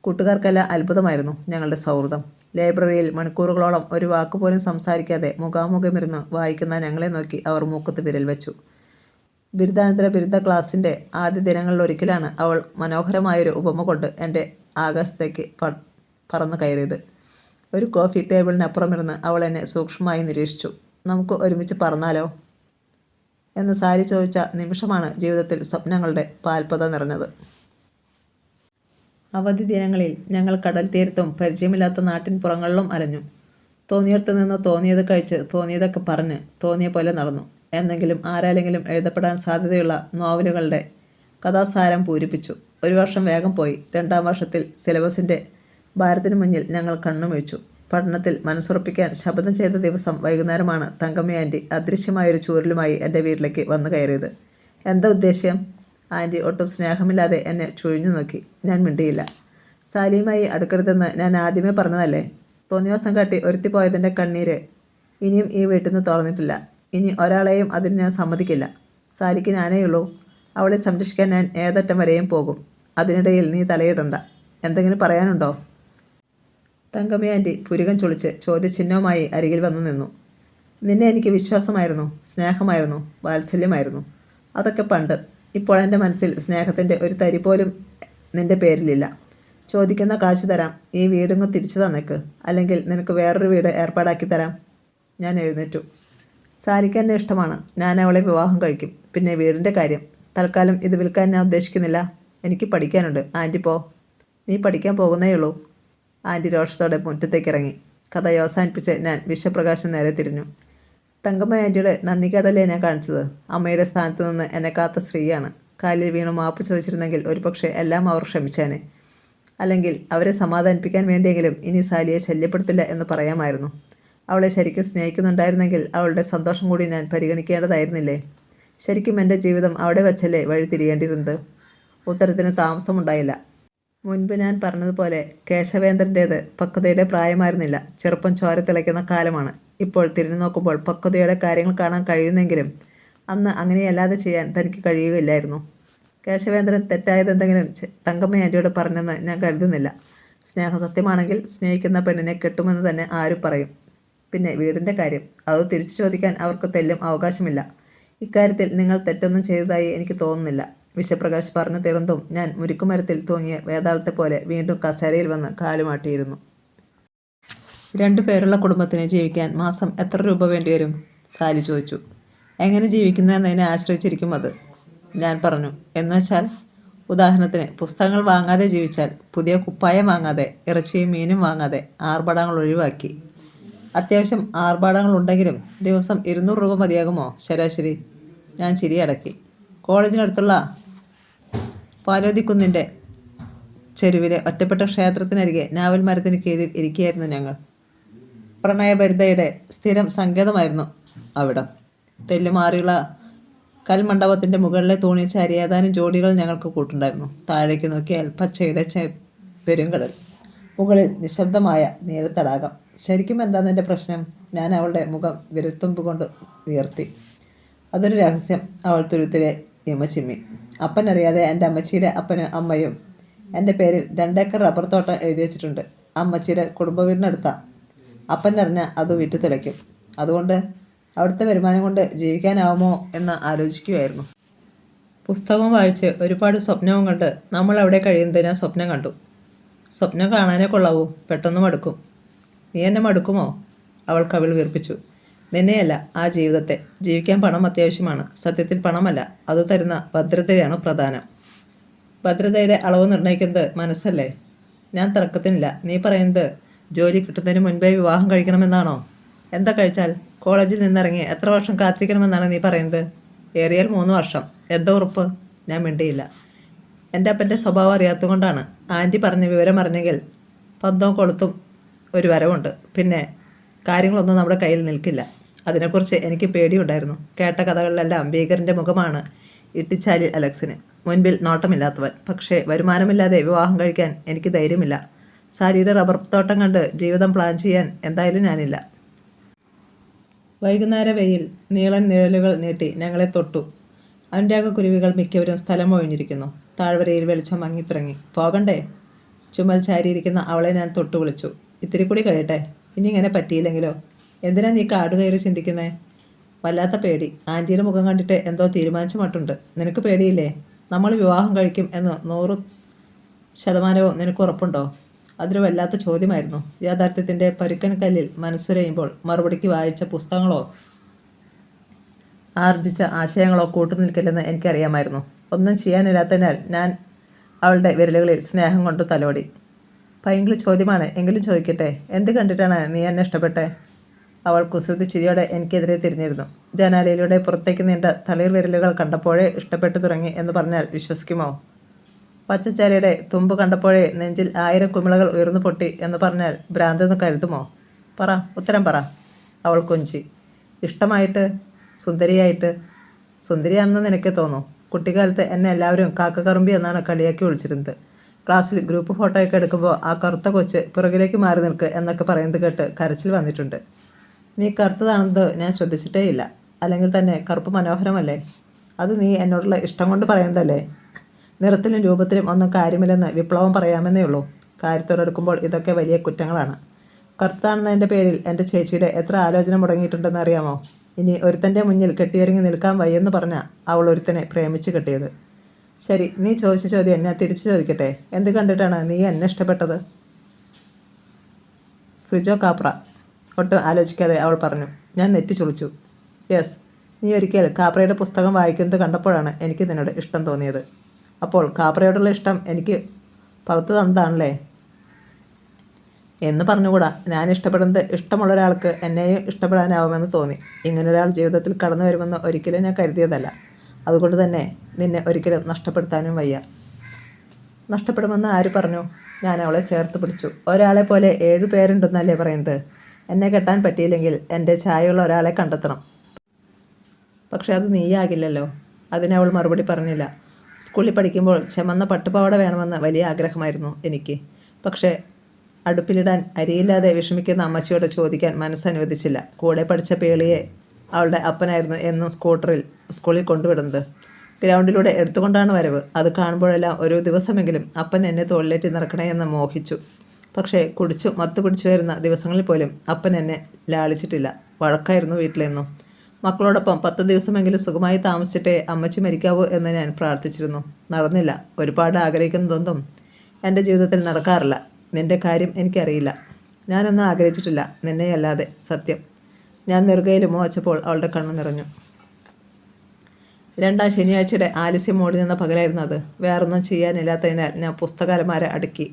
കൂട്ടുകാർക്കെല്ലാം അത്ഭുതമായിരുന്നു ഞങ്ങളുടെ സൗഹൃദം. ലൈബ്രറിയിൽ മണിക്കൂറുകളോളം ഒരു വാക്കുപോലും സംസാരിക്കാതെ മുഖാമുഖമിരുന്ന് വായിക്കുന്ന ഞങ്ങളെ നോക്കി അവർ മൂക്കത്ത് വിരൽ വെച്ചു. ബിരുദാനന്തര ബിരുദ ക്ലാസിൻ്റെ ആദ്യ ദിനങ്ങളിലൊരിക്കലാണ് അവൾ മനോഹരമായൊരു ഉപമ കൊണ്ട് എൻ്റെ ആകാശത്തേക്ക് പറന്നു കയറിയത്. ഒരു കോഫി ടേബിളിനപ്പുറമിരുന്ന് അവൾ എന്നെ സൂക്ഷ്മമായി നിരീക്ഷിച്ചു. നമുക്ക് ഒരുമിച്ച് പറന്നാലോ എന്ന് സാരി ചോദിച്ച നിമിഷമാണ് ജീവിതത്തിൽ സ്വപ്നങ്ങളുടെ പാൽപ്പത നിറഞ്ഞത്. അവധി ദിനങ്ങളിൽ ഞങ്ങൾ കടൽ തീരത്തും പരിചയമില്ലാത്ത നാട്ടിൻ പുറങ്ങളിലും അലഞ്ഞു. തോന്നിയിടത്ത് നിന്ന് തോന്നിയത് കഴിച്ച്, തോന്നിയതൊക്കെ പറഞ്ഞ്, തോന്നിയ പോലെ നടന്നു. എന്നെങ്കിലും ആരാലെങ്കിലും എഴുതപ്പെടാൻ സാധ്യതയുള്ള നോവലുകളുടെ കഥാസാരം പൂരിപ്പിച്ചു. 1 വർഷം വേഗം പോയി. 2ാം വർഷത്തിൽ സിലബസിൻ്റെ ഭാരത്തിന് മുന്നിൽ ഞങ്ങൾ കണ്ണുമിഴിച്ചു. പഠനത്തിൽ മനസ്സുറപ്പിക്കാൻ ശപഥം ചെയ്ത ദിവസം വൈകുന്നേരമാണ് തങ്കമ്മ അദൃശ്യമായൊരു ചൂരലുമായി എൻ്റെ വീട്ടിലേക്ക് വന്നു കയറിയത്. എന്താ ഉദ്ദേശ്യം? ആൻറ്റി ഒട്ടും സ്നേഹമില്ലാതെ എന്നെ ചുഴിഞ്ഞു നോക്കി. ഞാൻ മിണ്ടിയില്ല. സാലിയുമായി അടുക്കരുതെന്ന് ഞാൻ ആദ്യമേ പറഞ്ഞതല്ലേ? തോന്നിവാസം കാട്ടി ഒരുത്തി പോയതിൻ്റെ കണ്ണീര് ഇനിയും ഈ വീട്ടിൽ നിന്ന് തുറന്നിട്ടില്ല. ഇനി ഒരാളെയും അതിന് ഞാൻ സമ്മതിക്കില്ല. സാലിക്ക് ഞാനേയുള്ളൂ. അവളെ സംരക്ഷിക്കാൻ ഞാൻ ഏതറ്റം വരെയും പോകും. അതിനിടയിൽ നീ തലയിടണ്ട. എന്തെങ്കിലും പറയാനുണ്ടോ? തങ്കമ്മ പുരികം ചൊളിച്ച് ചോദ്യചിഹ്നവുമായി അരികിൽ വന്നു നിന്നു. നിന്നെ എനിക്ക് വിശ്വാസമായിരുന്നു, സ്നേഹമായിരുന്നു, വാത്സല്യമായിരുന്നു. അതൊക്കെ പണ്ട്. ഇപ്പോൾ എൻ്റെ മനസ്സിൽ സ്നേഹത്തിൻ്റെ ഒരു തരി പോലും നിൻ്റെ പേരിലില്ല. ചോദിക്കുന്ന കാശ് തരാം. ഈ വീടിങ്ങ് തിരിച്ചു തന്നേക്ക്. അല്ലെങ്കിൽ നിനക്ക് വേറൊരു വീട് ഏർപ്പാടാക്കി തരാം. ഞാൻ എഴുന്നേറ്റു. സാരിക്ക് എന്നെ ഇഷ്ടമാണ്. ഞാൻ അവളെ വിവാഹം കഴിക്കും. പിന്നെ വീടിൻ്റെ കാര്യം തൽക്കാലം ഇത് വിൽക്കാൻ ഞാൻ ഉദ്ദേശിക്കുന്നില്ല. എനിക്ക് പഠിക്കാനുണ്ട്. ആൻറ്റി പോ. നീ പഠിക്കാൻ പോകുന്നേയുള്ളൂ. ആൻറ്റി രോഷത്തോടെ മുറ്റത്തേക്കിറങ്ങി. കഥ അവസാനിപ്പിച്ച് ഞാൻ വിശ്വപ്രകാശം നേരെ തിരിഞ്ഞു. തങ്കമ്മ ആൻറ്റിയുടെ നന്ദിക്കടലേ ഞാൻ കാണിച്ചത്. അമ്മയുടെ സ്ഥാനത്ത് നിന്ന് എന്നെ കാത്ത സ്ത്രീയാണ്. കാലിൽ വീണു മാപ്പ് ചോദിച്ചിരുന്നെങ്കിൽ ഒരുപക്ഷെ എല്ലാം അവർ ക്ഷമിച്ചേനെ. അല്ലെങ്കിൽ അവരെ സമാധാനിപ്പിക്കാൻ വേണ്ടിയെങ്കിലും ഇനി സാലിയെ ശല്യപ്പെടുത്തില്ല എന്ന് പറയാമായിരുന്നു. അവളെ ശരിക്കും സ്നേഹിക്കുന്നുണ്ടായിരുന്നെങ്കിൽ അവളുടെ സന്തോഷം കൂടി ഞാൻ പരിഗണിക്കേണ്ടതായിരുന്നില്ലേ? ശരിക്കും എൻ്റെ ജീവിതം അവിടെ വച്ചല്ലേ വഴി തിരിയേണ്ടിയിരുന്നത്? ഉത്തരത്തിന് താമസമുണ്ടായില്ല. മുൻപ് ഞാൻ പറഞ്ഞതുപോലെ കേശവേന്ദ്രൻ്റേത് പക്വതയുടെ പ്രായമായിരുന്നില്ല. ചെറുപ്പം ചോര തിളയ്ക്കുന്ന കാലമാണ്. ഇപ്പോൾ തിരിഞ്ഞു നോക്കുമ്പോൾ പക്വതയുടെ കാര്യങ്ങൾ കാണാൻ കഴിയുന്നെങ്കിലും അന്ന് അങ്ങനെയല്ലാതെ ചെയ്യാൻ തനിക്ക് കഴിയുകയില്ലായിരുന്നു. കേശവേന്ദ്രൻ തെറ്റായതെന്തെങ്കിലും തങ്കമ്മ ആൻറ്റിയോട് പറഞ്ഞെന്ന് ഞാൻ കരുതുന്നില്ല. സ്നേഹം സത്യമാണെങ്കിൽ സ്നേഹിക്കുന്ന പെണ്ണിനെ കെട്ടുമെന്ന് തന്നെ ആരും പറയും. പിന്നെ വീടിൻ്റെ കാര്യം, അത് തിരിച്ചു ചോദിക്കാൻ അവർക്ക് തെല്ലും അവകാശമില്ല. ഇക്കാര്യത്തിൽ നിങ്ങൾ തെറ്റൊന്നും ചെയ്തതായി എനിക്ക് തോന്നുന്നില്ല. വിശ്വപ്രകാശ് പറഞ്ഞു തീർന്നതും ഞാൻ മുരിക്കുമരത്തിൽ തൂങ്ങിയ വേതാളത്തെ പോലെ വീണ്ടും കസേരയിൽ വന്ന് കാലുമാട്ടിയിരുന്നു. 2 പേരുള്ള കുടുംബത്തിന് ജീവിക്കാൻ മാസം എത്ര രൂപ വേണ്ടിവരും? സാലി ചോദിച്ചു. എങ്ങനെ ജീവിക്കുന്നു എന്നതിനെ ആശ്രയിച്ചിരിക്കും അത്, ഞാൻ പറഞ്ഞു. എന്നുവെച്ചാൽ, ഉദാഹരണത്തിന് പുസ്തകങ്ങൾ വാങ്ങാതെ ജീവിച്ചാൽ, പുതിയ കുപ്പായം വാങ്ങാതെ, ഇറച്ചിയും മീനും വാങ്ങാതെ, ആർഭാടങ്ങൾ ഒഴിവാക്കി. അത്യാവശ്യം ആർഭാടങ്ങളുണ്ടെങ്കിലും ദിവസം 200 രൂപ മതിയാകുമോ ശരാശരി? ഞാൻ ചിരിയടക്കി. കോളേജിനടുത്തുള്ള പാലോതിക്കുന്നിൻ്റെ ചെരുവിലെ ഒറ്റപ്പെട്ട ക്ഷേത്രത്തിനരികെ നാവൽ മരത്തിന് കീഴിൽ ഇരിക്കുകയായിരുന്നു ഞങ്ങൾ. പ്രണയഭരിതയുടെ സ്ഥിരം സങ്കേതമായിരുന്നു അവിടം. തെല്ലുമാറിയുള്ള കൽമണ്ഡപത്തിൻ്റെ മുകളിലെ തൂണിൽ ചാരി ഏതാനും ജോഡികൾ ഞങ്ങൾക്ക് കൂട്ടുണ്ടായിരുന്നു. താഴേക്ക് നോക്കിയാൽ പച്ചയുടെ പെരുങ്കടൽ, മുകളിൽ നിശബ്ദമായ നീലത്തടാകം. ശരിക്കും എന്താണ് എൻ്റെ പ്രശ്നം? ഞാൻ അവളുടെ മുഖം വിരൽത്തുമ്പ് കൊണ്ട് ഉയർത്തി. അതൊരു രഹസ്യം, അവൾ തുരുത്തിലെ ഇമച്ചിമ്മി. അപ്പനറിയാതെ എൻ്റെ അമ്മച്ചിയുടെ അപ്പനും അമ്മയും എൻ്റെ പേരിൽ 2 ഏക്കർ റബ്ബർ തോട്ടം എഴുതി വെച്ചിട്ടുണ്ട്. അമ്മച്ചിയുടെ കുടുംബ വീടിനടുത്താണ്. അപ്പനറിഞ്ഞാൽ അത് വിറ്റ് തുലയ്ക്കും. അതുകൊണ്ട് അവിടുത്തെ വരുമാനം കൊണ്ട് ജീവിക്കാനാവുമോ എന്ന് ആലോചിക്കുകയായിരുന്നു. പുസ്തകം വായിച്ച് ഒരുപാട് സ്വപ്നവും കണ്ട് നമ്മൾ അവിടെ കഴിയുന്നത് ഞാൻ സ്വപ്നം കണ്ടു. സ്വപ്നം കാണാനേ കൊള്ളാവൂ, പെട്ടെന്ന് മടുക്കും. നീ എന്നെ മടുക്കുമോ? അവൾ കവിൾ വീർപ്പിച്ചു. നിന്നെയല്ല, ആ ജീവിതത്തെ. ജീവിക്കാൻ പണം അത്യാവശ്യമാണ്. സത്യത്തിൽ പണമല്ല, അത് തരുന്ന ഭദ്രതയാണ് പ്രധാനം. ഭദ്രതയുടെ അളവ് നിർണ്ണയിക്കുന്നത് മനസ്സല്ലേ? ഞാൻ തർക്കത്തിനില്ല. നീ പറയുന്നത് ജോലി കിട്ടുന്നതിന് മുൻപേ വിവാഹം കഴിക്കണമെന്നാണോ? എന്താ കഴിച്ചാൽ? കോളേജിൽ നിന്നിറങ്ങി എത്ര വർഷം കാത്തിരിക്കണമെന്നാണ് നീ പറയുന്നത്? ഏറിയാൽ 3 വർഷം. എന്താ ഉറപ്പ്? ഞാൻ മിണ്ടിയില്ല. എൻ്റെ അപ്പൻ്റെ സ്വഭാവം അറിയാത്തതുകൊണ്ടാണ്. ആൻറ്റി പറഞ്ഞ വിവരം അറിഞ്ഞെങ്കിൽ പന്തവും കൊളുത്തും ഒരു വരവുണ്ട്. പിന്നെ കാര്യങ്ങളൊന്നും നമ്മുടെ കയ്യിൽ നിൽക്കില്ല. അതിനെക്കുറിച്ച് എനിക്ക് പേടിയുണ്ടായിരുന്നു. കേട്ട കഥകളിലെല്ലാം ഭീകരൻ്റെ മുഖമാണ് ഇട്ടിച്ചാലി അലക്സിന്. മുൻപിൽ നോട്ടമില്ലാത്തവൻ. പക്ഷേ വരുമാനമില്ലാതെ വിവാഹം കഴിക്കാൻ എനിക്ക് ധൈര്യമില്ല. സാരിയുടെ റബ്ബർ തോട്ടം കണ്ട് ജീവിതം പ്ലാൻ ചെയ്യാൻ എന്തായാലും ഞാനില്ല. വൈകുന്നേര വെയിൽ നീളൻ നിഴലുകൾ നീട്ടി ഞങ്ങളെ തൊട്ടു. അനുരാഗക്കുരുവികൾ മിക്കവരും സ്ഥലം ഒഴിഞ്ഞിരിക്കുന്നു. താഴ്വരയിൽ വെളിച്ചം മങ്ങിത്തുടങ്ങി. പോകണ്ടേ? ചുമൽ ചാരിയിരിക്കുന്ന അവളെ ഞാൻ തൊട്ടു വിളിച്ചു. ഇത്തിരി കൂടി കഴിയട്ടെ. ഇനി ഇങ്ങനെ പറ്റിയില്ലെങ്കിലോ? എന്തിനാ നീ കാട് കയറി ചിന്തിക്കുന്നേ? വല്ലാത്ത പേടി. ആൻറ്റിയുടെ മുഖം കണ്ടിട്ട് എന്തോ തീരുമാനിച്ച മട്ടുണ്ട്. നിനക്ക് പേടിയില്ലേ? നമ്മൾ വിവാഹം കഴിക്കും എന്ന് 100% നിനക്ക് ഉറപ്പുണ്ടോ? അതൊരു വല്ലാത്ത ചോദ്യമായിരുന്നു. യാഥാർത്ഥ്യത്തിൻ്റെ പരുക്കൻ കല്ലിൽ മനസ്സുരയുമ്പോൾ മറുപടിക്ക് വായിച്ച പുസ്തകങ്ങളോ ആർജിച്ച ആശയങ്ങളോ കൂട്ടുനിൽക്കില്ലെന്ന് എനിക്കറിയാമായിരുന്നു. ഒന്നും ചെയ്യാനില്ലാത്തതിനാൽ ഞാൻ അവളുടെ വിരലുകളിൽ സ്നേഹം കൊണ്ട് തലോടി. പൈങ്കിളി ചോദ്യമാണ്, എങ്കിലും ചോദിക്കട്ടെ. എന്ത് കണ്ടിട്ടാണ് നീ എന്നെ ഇഷ്ടപ്പെട്ടെ? അവൾ കുസൃതി ചിരിയോടെ എനിക്കെതിരെ തിരിഞ്ഞിരുന്നു. ജനാലയിലൂടെ പുറത്തേക്ക് നീണ്ട തളിർ വിരലുകൾ കണ്ടപ്പോഴേ ഇഷ്ടപ്പെട്ടു തുടങ്ങി എന്ന് പറഞ്ഞാൽ വിശ്വസിക്കുമോ? പച്ചച്ചാരിയുടെ തുമ്പ് കണ്ടപ്പോഴേ നെഞ്ചിൽ 1000 കുമിളകൾ ഉയർന്നു പൊട്ടി എന്ന് പറഞ്ഞാൽ ഭ്രാന്തെന്ന് കരുതുമോ? പറ, ഉത്തരം പറ. അവൾ കൊഞ്ചി. ഇഷ്ടമായിട്ട്? സുന്ദരിയായിട്ട്? സുന്ദരിയാണെന്ന് നിനക്ക് തോന്നൂ. കുട്ടിക്കാലത്ത് എന്നെ എല്ലാവരും കാക്കക്കറുമ്പി എന്നാണ് കളിയാക്കി വിളിച്ചിരുന്നത്. ക്ലാസ്സിൽ ഗ്രൂപ്പ് ഫോട്ടോയൊക്കെ എടുക്കുമ്പോൾ ആ കറുത്ത കൊച്ച് പിറകിലേക്ക് മാറി നിൽക്ക് എന്നൊക്കെ പറയുന്നത് കേട്ട് കരച്ചിൽ വന്നിട്ടുണ്ട്. നീ കറുത്തതാണെന്നത് ഞാൻ ശ്രദ്ധിച്ചിട്ടേയില്ല. അല്ലെങ്കിൽ തന്നെ കറുപ്പ് മനോഹരമല്ലേ? അത് നീ എന്നോടുള്ള ഇഷ്ടം കൊണ്ട് പറയുന്നതല്ലേ? നിറത്തിലും രൂപത്തിലും ഒന്നും കാര്യമില്ലെന്ന് വിപ്ലവം പറയാമെന്നേ ഉള്ളൂ. കാര്യത്തോടെടുക്കുമ്പോൾ ഇതൊക്കെ വലിയ കുറ്റങ്ങളാണ്. കറുത്താണെന്നതിൻ്റെ പേരിൽ എൻ്റെ ചേച്ചിയുടെ എത്ര ആലോചന മുടങ്ങിയിട്ടുണ്ടെന്ന് അറിയാമോ? ഇനി ഒരുത്തൻ്റെ മുന്നിൽ കെട്ടിയൊരുങ്ങി നിൽക്കാൻ വയ്യെന്ന് പറഞ്ഞാൽ അവൾ ഒരുത്തനെ പ്രേമിച്ച് കെട്ടിയത്. ശരി, നീ ചോദിച്ച ചോദ്യം ഞാൻ തിരിച്ചു ചോദിക്കട്ടെ. എന്ത് കണ്ടിട്ടാണ് നീ എന്നെ ഇഷ്ടപ്പെട്ടത്? ഫ്രിജോ കാപ്ര. ഒട്ടും ആലോചിക്കാതെ അവൾ പറഞ്ഞു. ഞാൻ നെറ്റി ചുളിച്ചു. യെസ്, നീ ഒരിക്കൽ കാപ്രയുടെ പുസ്തകം വായിക്കുന്നത് കണ്ടപ്പോഴാണ് എനിക്ക് നിന്നോട് ഇഷ്ടം തോന്നിയത്. അപ്പോൾ കാപ്രയോടുള്ള ഇഷ്ടം എനിക്ക് പകുത്തു തന്നതാണല്ലേ? എന്ന് പറഞ്ഞുകൂടാ. ഞാൻ ഇഷ്ടപ്പെടുന്നത് ഇഷ്ടമുള്ള ഒരാൾക്ക് എന്നെയും ഇഷ്ടപ്പെടാനാവുമെന്ന് തോന്നി. ഇങ്ങനൊരാൾ ജീവിതത്തിൽ കടന്നു വരുമെന്ന് ഒരിക്കലും ഞാൻ കരുതിയതല്ല. അതുകൊണ്ട് തന്നെ നിന്നെ ഒരിക്കലും നഷ്ടപ്പെടുത്താനും വയ്യ. നഷ്ടപ്പെടുമെന്ന് ആര് പറഞ്ഞു? ഞാൻ അവളെ ചേർത്ത് പിടിച്ചു. ഒരാളെ പോലെ 7 പേരുണ്ടെന്നല്ലേ പറയുന്നത്? എന്നെ കെട്ടാൻ പറ്റിയില്ലെങ്കിൽ എൻ്റെ ചായയുള്ള ഒരാളെ കണ്ടെത്തണം. പക്ഷെ അത് നീയാകില്ലല്ലോ. അതിനവൾ മറുപടി പറഞ്ഞില്ല. സ്കൂളിൽ പഠിക്കുമ്പോൾ ചുമന്ന പട്ടുപാവാട വേണമെന്ന് വലിയ ആഗ്രഹമായിരുന്നു എനിക്ക്. പക്ഷേ അടുപ്പിലിടാൻ അരിയില്ലാതെ വിഷമിക്കുന്ന അമ്മച്ചിയോട് ചോദിക്കാൻ മനസ്സനുവദിച്ചില്ല. കൂടെ പഠിച്ച പേളിയെ അവളുടെ അപ്പനായിരുന്നു എന്നും സ്കൂളിൽ കൊണ്ടുവിടുന്നത്. ഗ്രൗണ്ടിലൂടെ എടുത്തുകൊണ്ടാണ് വരവ്. അത് കാണുമ്പോഴെല്ലാം ഒരു ദിവസമെങ്കിലും അപ്പൻ എന്നെ തോളിലേറ്റി നിറക്കണേ എന്ന് മോഹിച്ചു. പക്ഷേ കുടിച്ചു മത്തു പിടിച്ചു വരുന്ന ദിവസങ്ങളിൽ പോലും അപ്പൻ എന്നെ ലാളിച്ചിട്ടില്ല. വഴക്കായിരുന്നു വീട്ടിലെന്നും. മക്കളോടൊപ്പം 10 ദിവസമെങ്കിലും സുഖമായി താമസിച്ചിട്ടേ അമ്മച്ചി മരിക്കാവൂ എന്ന് ഞാൻ പ്രാർത്ഥിച്ചിരുന്നു. നടന്നില്ല. ഒരുപാട് ആഗ്രഹിക്കുന്നതൊന്നും എൻ്റെ ജീവിതത്തിൽ നടക്കാറില്ല. നിൻ്റെ കാര്യം എനിക്കറിയില്ല. ഞാനൊന്നും ആഗ്രഹിച്ചിട്ടില്ല, നിന്നെയല്ലാതെ. സത്യം. ഞാൻ നെറുകയിൽ മോച്ചപ്പോൾ അവളുടെ കണ്ണു നിറഞ്ഞു. 2ാം ശനിയാഴ്ചയുടെ ആലസ്യം മൂടി നിന്ന പകലായിരുന്നു അത്. വേറൊന്നും ചെയ്യാനില്ലാത്തതിനാൽ ഞാൻ പുസ്തകാലമാര അടുക്കി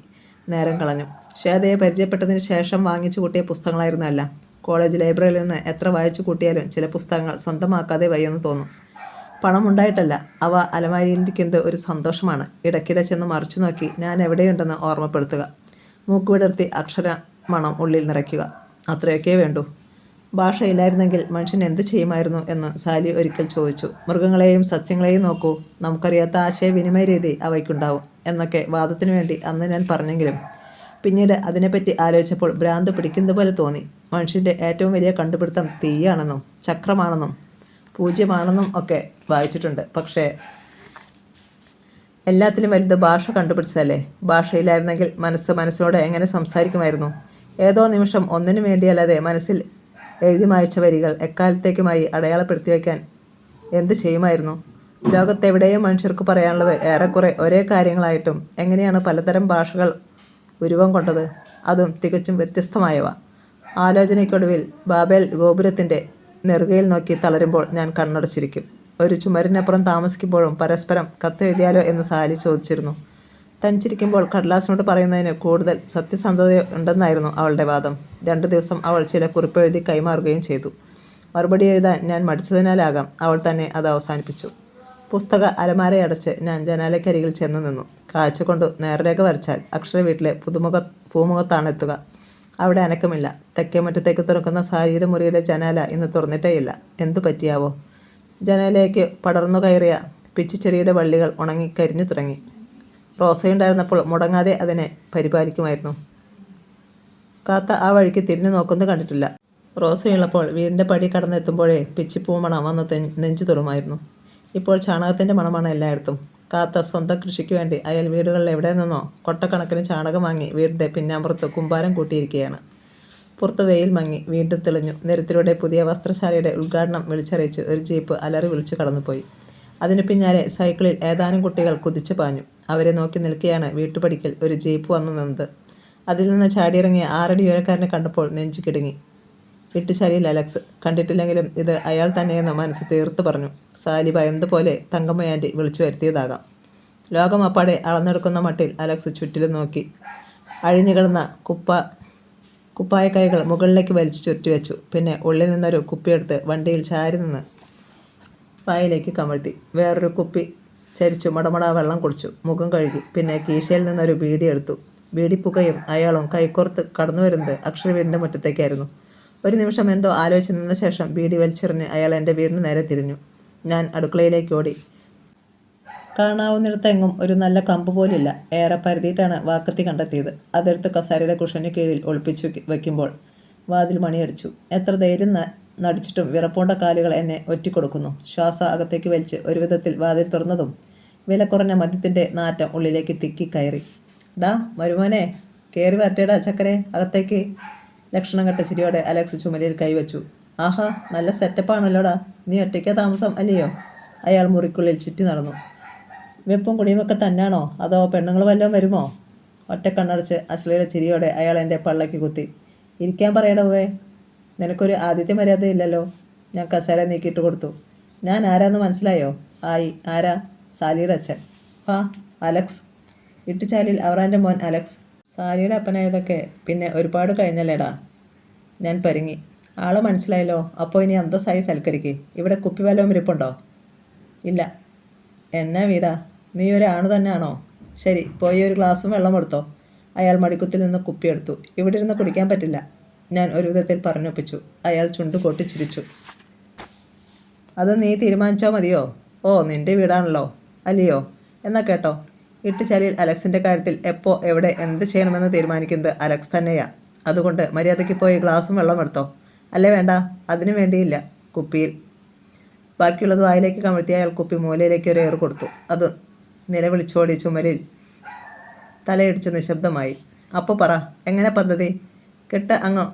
നേരം കളഞ്ഞു. ശ്വേതയെ പരിചയപ്പെട്ടതിന് ശേഷം വാങ്ങിച്ചു കൂട്ടിയ പുസ്തകങ്ങളായിരുന്നു എല്ലാം. കോളേജ് ലൈബ്രറിയിൽ നിന്ന് എത്ര വായിച്ചു കൂട്ടിയാലും ചില പുസ്തകങ്ങൾ സ്വന്തമാക്കാതെ വയ്യെന്ന് തോന്നും. പണമുണ്ടായിട്ടല്ല, അവ അലമാരിയിരിക്കുന്നത് ഒരു സന്തോഷമാണ്. ഇടയ്ക്കിടെ ചെന്ന് മറിച്ചു നോക്കി ഞാൻ എവിടെയുണ്ടെന്ന് ഓർമ്മപ്പെടുത്തുക. മൂക്ക് വിടർത്തി അക്ഷരമണം ഉള്ളിൽ നിറയ്ക്കുക. അത്രയൊക്കെ വേണ്ടൂ. ഭാഷയില്ലായിരുന്നെങ്കിൽ മനുഷ്യൻ എന്തു ചെയ്യുമായിരുന്നു എന്ന് സാലി ഒരിക്കൽ ചോദിച്ചു. മൃഗങ്ങളെയും സസ്യങ്ങളെയും നോക്കൂ, നമുക്കറിയാത്ത ആശയവിനിമയ രീതി അവയ്ക്കുണ്ടാവും എന്നൊക്കെ വാദത്തിനു വേണ്ടി അന്ന് ഞാൻ പറഞ്ഞെങ്കിലും പിന്നീട് അതിനെപ്പറ്റി ആലോചിച്ചപ്പോൾ ഭ്രാന്ത് പിടിക്കുന്നത് പോലെ തോന്നി. മനുഷ്യൻ്റെ ഏറ്റവും വലിയ കണ്ടുപിടുത്തം തീയാണെന്നും ചക്രമാണെന്നും പൂജ്യമാണെന്നും ഒക്കെ വായിച്ചിട്ടുണ്ട്. പക്ഷേ എല്ലാത്തിലും വലുത് ഭാഷ കണ്ടുപിടിച്ചതല്ലേ. ഭാഷയില്ലായിരുന്നെങ്കിൽ മനസ്സിനോട് എങ്ങനെ സംസാരിക്കുമായിരുന്നു? ഏതോ നിമിഷം ഒന്നിനു വേണ്ടിയല്ലാതെ മനസ്സിൽ എഴുതി മായ്ച്ച വരികൾ എക്കാലത്തേക്കുമായി അടയാളപ്പെടുത്തി വയ്ക്കാൻ എന്ത് ചെയ്യുമായിരുന്നു? ലോകത്തെവിടെയും മനുഷ്യർക്ക് പറയാനുള്ളത് ഏറെക്കുറെ ഒരേ കാര്യങ്ങളായിട്ടും എങ്ങനെയാണ് പലതരം ഭാഷകൾ ഉരുവം കൊണ്ടത്? അതും തികച്ചും വ്യത്യസ്തമായവ. ആലോചനയ്ക്കൊടുവിൽ ബാബേൽ ഗോപുരത്തിൻ്റെ നെറുകയിൽ നോക്കി തളരുമ്പോൾ ഞാൻ കണ്ണടച്ചിരിക്കും. ഒരു ചുമരിനപ്പുറം താമസിക്കുമ്പോഴും പരസ്പരം കത്തെഴുതിയാലോ എന്ന് സാലി ചോദിച്ചിരുന്നു. തനിച്ചിരിക്കുമ്പോൾ കടലാസിനോട് പറയുന്നതിന് കൂടുതൽ സത്യസന്ധതയുണ്ടെന്നായിരുന്നു അവളുടെ വാദം. 2 ദിവസം അവൾ ചില കുറിപ്പെഴുതി കൈമാറുകയും ചെയ്തു. മറുപടി എഴുതാൻ ഞാൻ മടിച്ചതിനാലാകാം അവൾ തന്നെ അത് അവസാനിപ്പിച്ചു. പുസ്തക അലമാരയടച്ച് ഞാൻ ജനാലയ്ക്കരികിൽ ചെന്ന് നിന്നു. കാഴ്ച കൊണ്ട് നേർരേഖ വരച്ചാൽ അക്ഷര വീട്ടിലെ പൂമുഖത്താണ് എത്തുക. അവിടെ അനക്കമില്ല. തെക്കേ മുറ്റത്തേക്ക് തുറക്കുന്ന സാരിയുടെ മുറിയിലെ ജനാല ഇന്ന് തുറന്നിട്ടേയില്ല. എന്തു പറ്റിയാവോ? ജനാലയ്ക്ക് പടർന്നു കയറിയ പിച്ചിച്ചെടിയുടെ വള്ളികൾ ഉണങ്ങി കരിഞ്ഞു തുടങ്ങി. റോസയുണ്ടായിരുന്നപ്പോൾ മുടങ്ങാതെ അതിനെ പരിപാലിക്കുമായിരുന്നു. കാത്ത ആ വഴിക്ക് തിരിഞ്ഞു നോക്കുന്നത് കണ്ടിട്ടില്ല. റോസയുള്ളപ്പോൾ വീടിൻ്റെ പടി കടന്നെത്തുമ്പോഴേ പിച്ചിപ്പൂമണം വന്ന് നെഞ്ചു തൊടുമായിരുന്നു. ഇപ്പോൾ ചാണകത്തിൻ്റെ മണമാണ് എല്ലായിടത്തും. കാത്ത സ്വന്തം കൃഷിക്ക് വേണ്ടി അയൽ വീടുകളിൽ എവിടെ നിന്നോ കൊട്ടക്കണക്കിന് ചാണകം വാങ്ങി വീടിൻ്റെ പിന്നാമ്പുറത്ത് കുമ്പാരം കൂട്ടിയിരിക്കുകയാണ്. പുറത്ത് വെയിൽ മങ്ങി വീണ്ടും തെളിഞ്ഞു. നിരത്തിലൂടെ പുതിയ വസ്ത്രശാലയുടെ ഉദ്ഘാടനം വിളിച്ചറിയിച്ച് ഒരു ജീപ്പ് അലറി വിളിച്ചു കടന്നുപോയി. അതിനു പിന്നാലെ സൈക്കിളിൽ ഏതാനും കുട്ടികൾ കുതിച്ചു പാഞ്ഞു. അവരെ നോക്കി നിൽക്കുകയാണ് വീട്ടുപടിക്കൽ ഒരു ജീപ്പ് വന്നു നിന്നത്. അതിൽ നിന്ന് ചാടിയിറങ്ങിയ 6 അടി ഉയരക്കാരനെ കണ്ടപ്പോൾ നെഞ്ചു കിടുങ്ങി. വീട്ടുശാലിയിൽ അലക്സ്. കണ്ടിട്ടില്ലെങ്കിലും ഇത് അയാൾ തന്നെയെന്ന് മനസ്സ് തീർത്ത് പറഞ്ഞു. സാലി ഭയന്നതുപോലെ തങ്കമ്മ ആൻറ്റി വിളിച്ചു വരുത്തിയതാകാം. ലോകം അപ്പാടെ അളന്നെടുക്കുന്ന മട്ടിൽ അലക്സ് ചുറ്റിലും നോക്കി. അഴിഞ്ഞുകിടന്ന കുപ്പായ കൈകൾ മുകളിലേക്ക് വലിച്ചു ചുറ്റിവെച്ചു. പിന്നെ ഉള്ളിൽ നിന്നൊരു കുപ്പിയെടുത്ത് വണ്ടിയിൽ ചാരി നിന്ന് വായിലേക്ക് കമഴ്ത്തി. വേറൊരു കുപ്പി ചരിച്ചു മടമട വെള്ളം കുടിച്ചു. മുഖം കഴുകി. പിന്നെ കീശയിൽ നിന്നൊരു ബീഡി എടുത്തു. ബീഡിപ്പുകയും അയാളും കൈക്കോർത്ത് കടന്നു വരുന്നത് അക്ഷര വീടിൻ്റെ മുറ്റത്തേക്കായിരുന്നു. ഒരു നിമിഷം എന്തോ ആലോചിച്ച് നിന്ന ശേഷം ബീഡി വലിച്ചെറിഞ്ഞ് അയാൾ എൻ്റെ വീടിന് നേരെ തിരിഞ്ഞു. ഞാൻ അടുക്കളയിലേക്ക് ഓടി. കാണാവുന്നിടത്തെങ്ങും ഒരു നല്ല കമ്പ് പോലില്ല. ഏറെ പരതിയിട്ടാണ് വാക്കത്തി കണ്ടെത്തിയത്. അതെടുത്ത് കസാരയുടെ കുഷന് കീഴിൽ ഒളിപ്പിച്ചു വയ്ക്കുമ്പോൾ വാതിൽ മണിയടിച്ചു. എത്ര ധൈര്യം നടിച്ചിട്ടും വിറപ്പൂണ്ട കാലുകൾ എന്നെ ഒറ്റിക്കൊടുക്കുന്നു. ശ്വാസം അകത്തേക്ക് വലിച്ച് ഒരു വിധത്തിൽ വാതിൽ തുറന്നതും വില കുറഞ്ഞ മദ്യത്തിൻ്റെ നാറ്റം ഉള്ളിലേക്ക് തിക്കി കയറി. ഡാ മരുമോനെ, കയറി വരട്ടേടാ ചക്കരെ അകത്തേക്ക്. ലക്ഷണം കെട്ട ചിരിയോടെ അലക്സ് ചുമലിൽ കൈവച്ചു. ആഹാ, നല്ല സെറ്റപ്പാണല്ലോടാ. നീ ഒറ്റയ്ക്കാ താമസം അല്ലയോ? അയാൾ മുറിക്കുള്ളിൽ ചുറ്റി നടന്നു. വെപ്പും കുടിയുമൊക്കെ തന്നെയാണോ, അതോ പെണ്ണുങ്ങൾ വല്ലതും വരുമോ? ഒറ്റ കണ്ണടച്ച് അശ്ലീല ചിരിയോടെ അയാൾ എൻ്റെ പള്ളയ്ക്ക് കുത്തി. ഇരിക്കാൻ പറയടവേ, നിനക്കൊരു ആതിഥ്യ മര്യാദയില്ലല്ലോ. ഞാൻ കസേര നീക്കിയിട്ട് കൊടുത്തു. ഞാൻ ആരാന്ന് മനസ്സിലായോ? ആയി. ആരാ? സാലിയുടെ അച്ഛൻ. ആ, അലക്സ്. ഇട്ടുചാലിൽ അവറാൻ്റെ മോൻ അലക്സ്. സാലിയുടെ അപ്പനായതൊക്കെ പിന്നെ ഒരുപാട് കഴിഞ്ഞല്ലേടാ. ഞാൻ പരിങ്ങി. ആളെ മനസ്സിലായല്ലോ. അപ്പോൾ ഇനി അന്തസ്സായി സൽക്കരിക്ക്. ഇവിടെ കുപ്പി വല്ലതും ഇരിപ്പുണ്ടോ? ഇല്ല. എന്നാ വീടാ? നീ ഒരാണ് തന്നെയാണോ? ശരി, പോയി ഒരു ഗ്ലാസും വെള്ളം എടുത്തോ. അയാൾ മടിക്കുത്തിൽ നിന്ന് കുപ്പിയെടുത്തു. ഇവിടെ ഇരുന്ന് കുടിക്കാൻ പറ്റില്ല, ഞാൻ ഒരു വിധത്തിൽ പറഞ്ഞൊപ്പിച്ചു. അയാൾ ചുണ്ടു പൊട്ടിച്ചിരിച്ചു. അത് നീ തീരുമാനിച്ചാൽ മതിയോ? ഓ, നിൻ്റെ വീടാണല്ലോ അല്ലയോ? എന്നാ കേട്ടോ, ഇട്ടുചാലിയിൽ അലക്സിൻ്റെ കാര്യത്തിൽ എപ്പോൾ എവിടെ എന്ത് ചെയ്യണമെന്ന് തീരുമാനിക്കുന്നത് അലക്സ് തന്നെയാ. അതുകൊണ്ട് മര്യാദയ്ക്ക് പോയി ഗ്ലാസും വെള്ളം എടുത്തോ. അല്ലേ വേണ്ട, അതിനു വേണ്ടിയില്ല. കുപ്പിയിൽ ബാക്കിയുള്ളത് വായിലേക്ക് കമഴ്ത്തി അയാൾ കുപ്പി മൂലയിലേക്ക് ഒരു ഏറ് കൊടുത്തു. അത് നിലവിളിച്ചോടി ചുമലിൽ തലയിടിച്ച് നിശബ്ദമായി. അപ്പോൾ പറ, എങ്ങനെ പദ്ധതി? കെട്ട് അങ്ങ്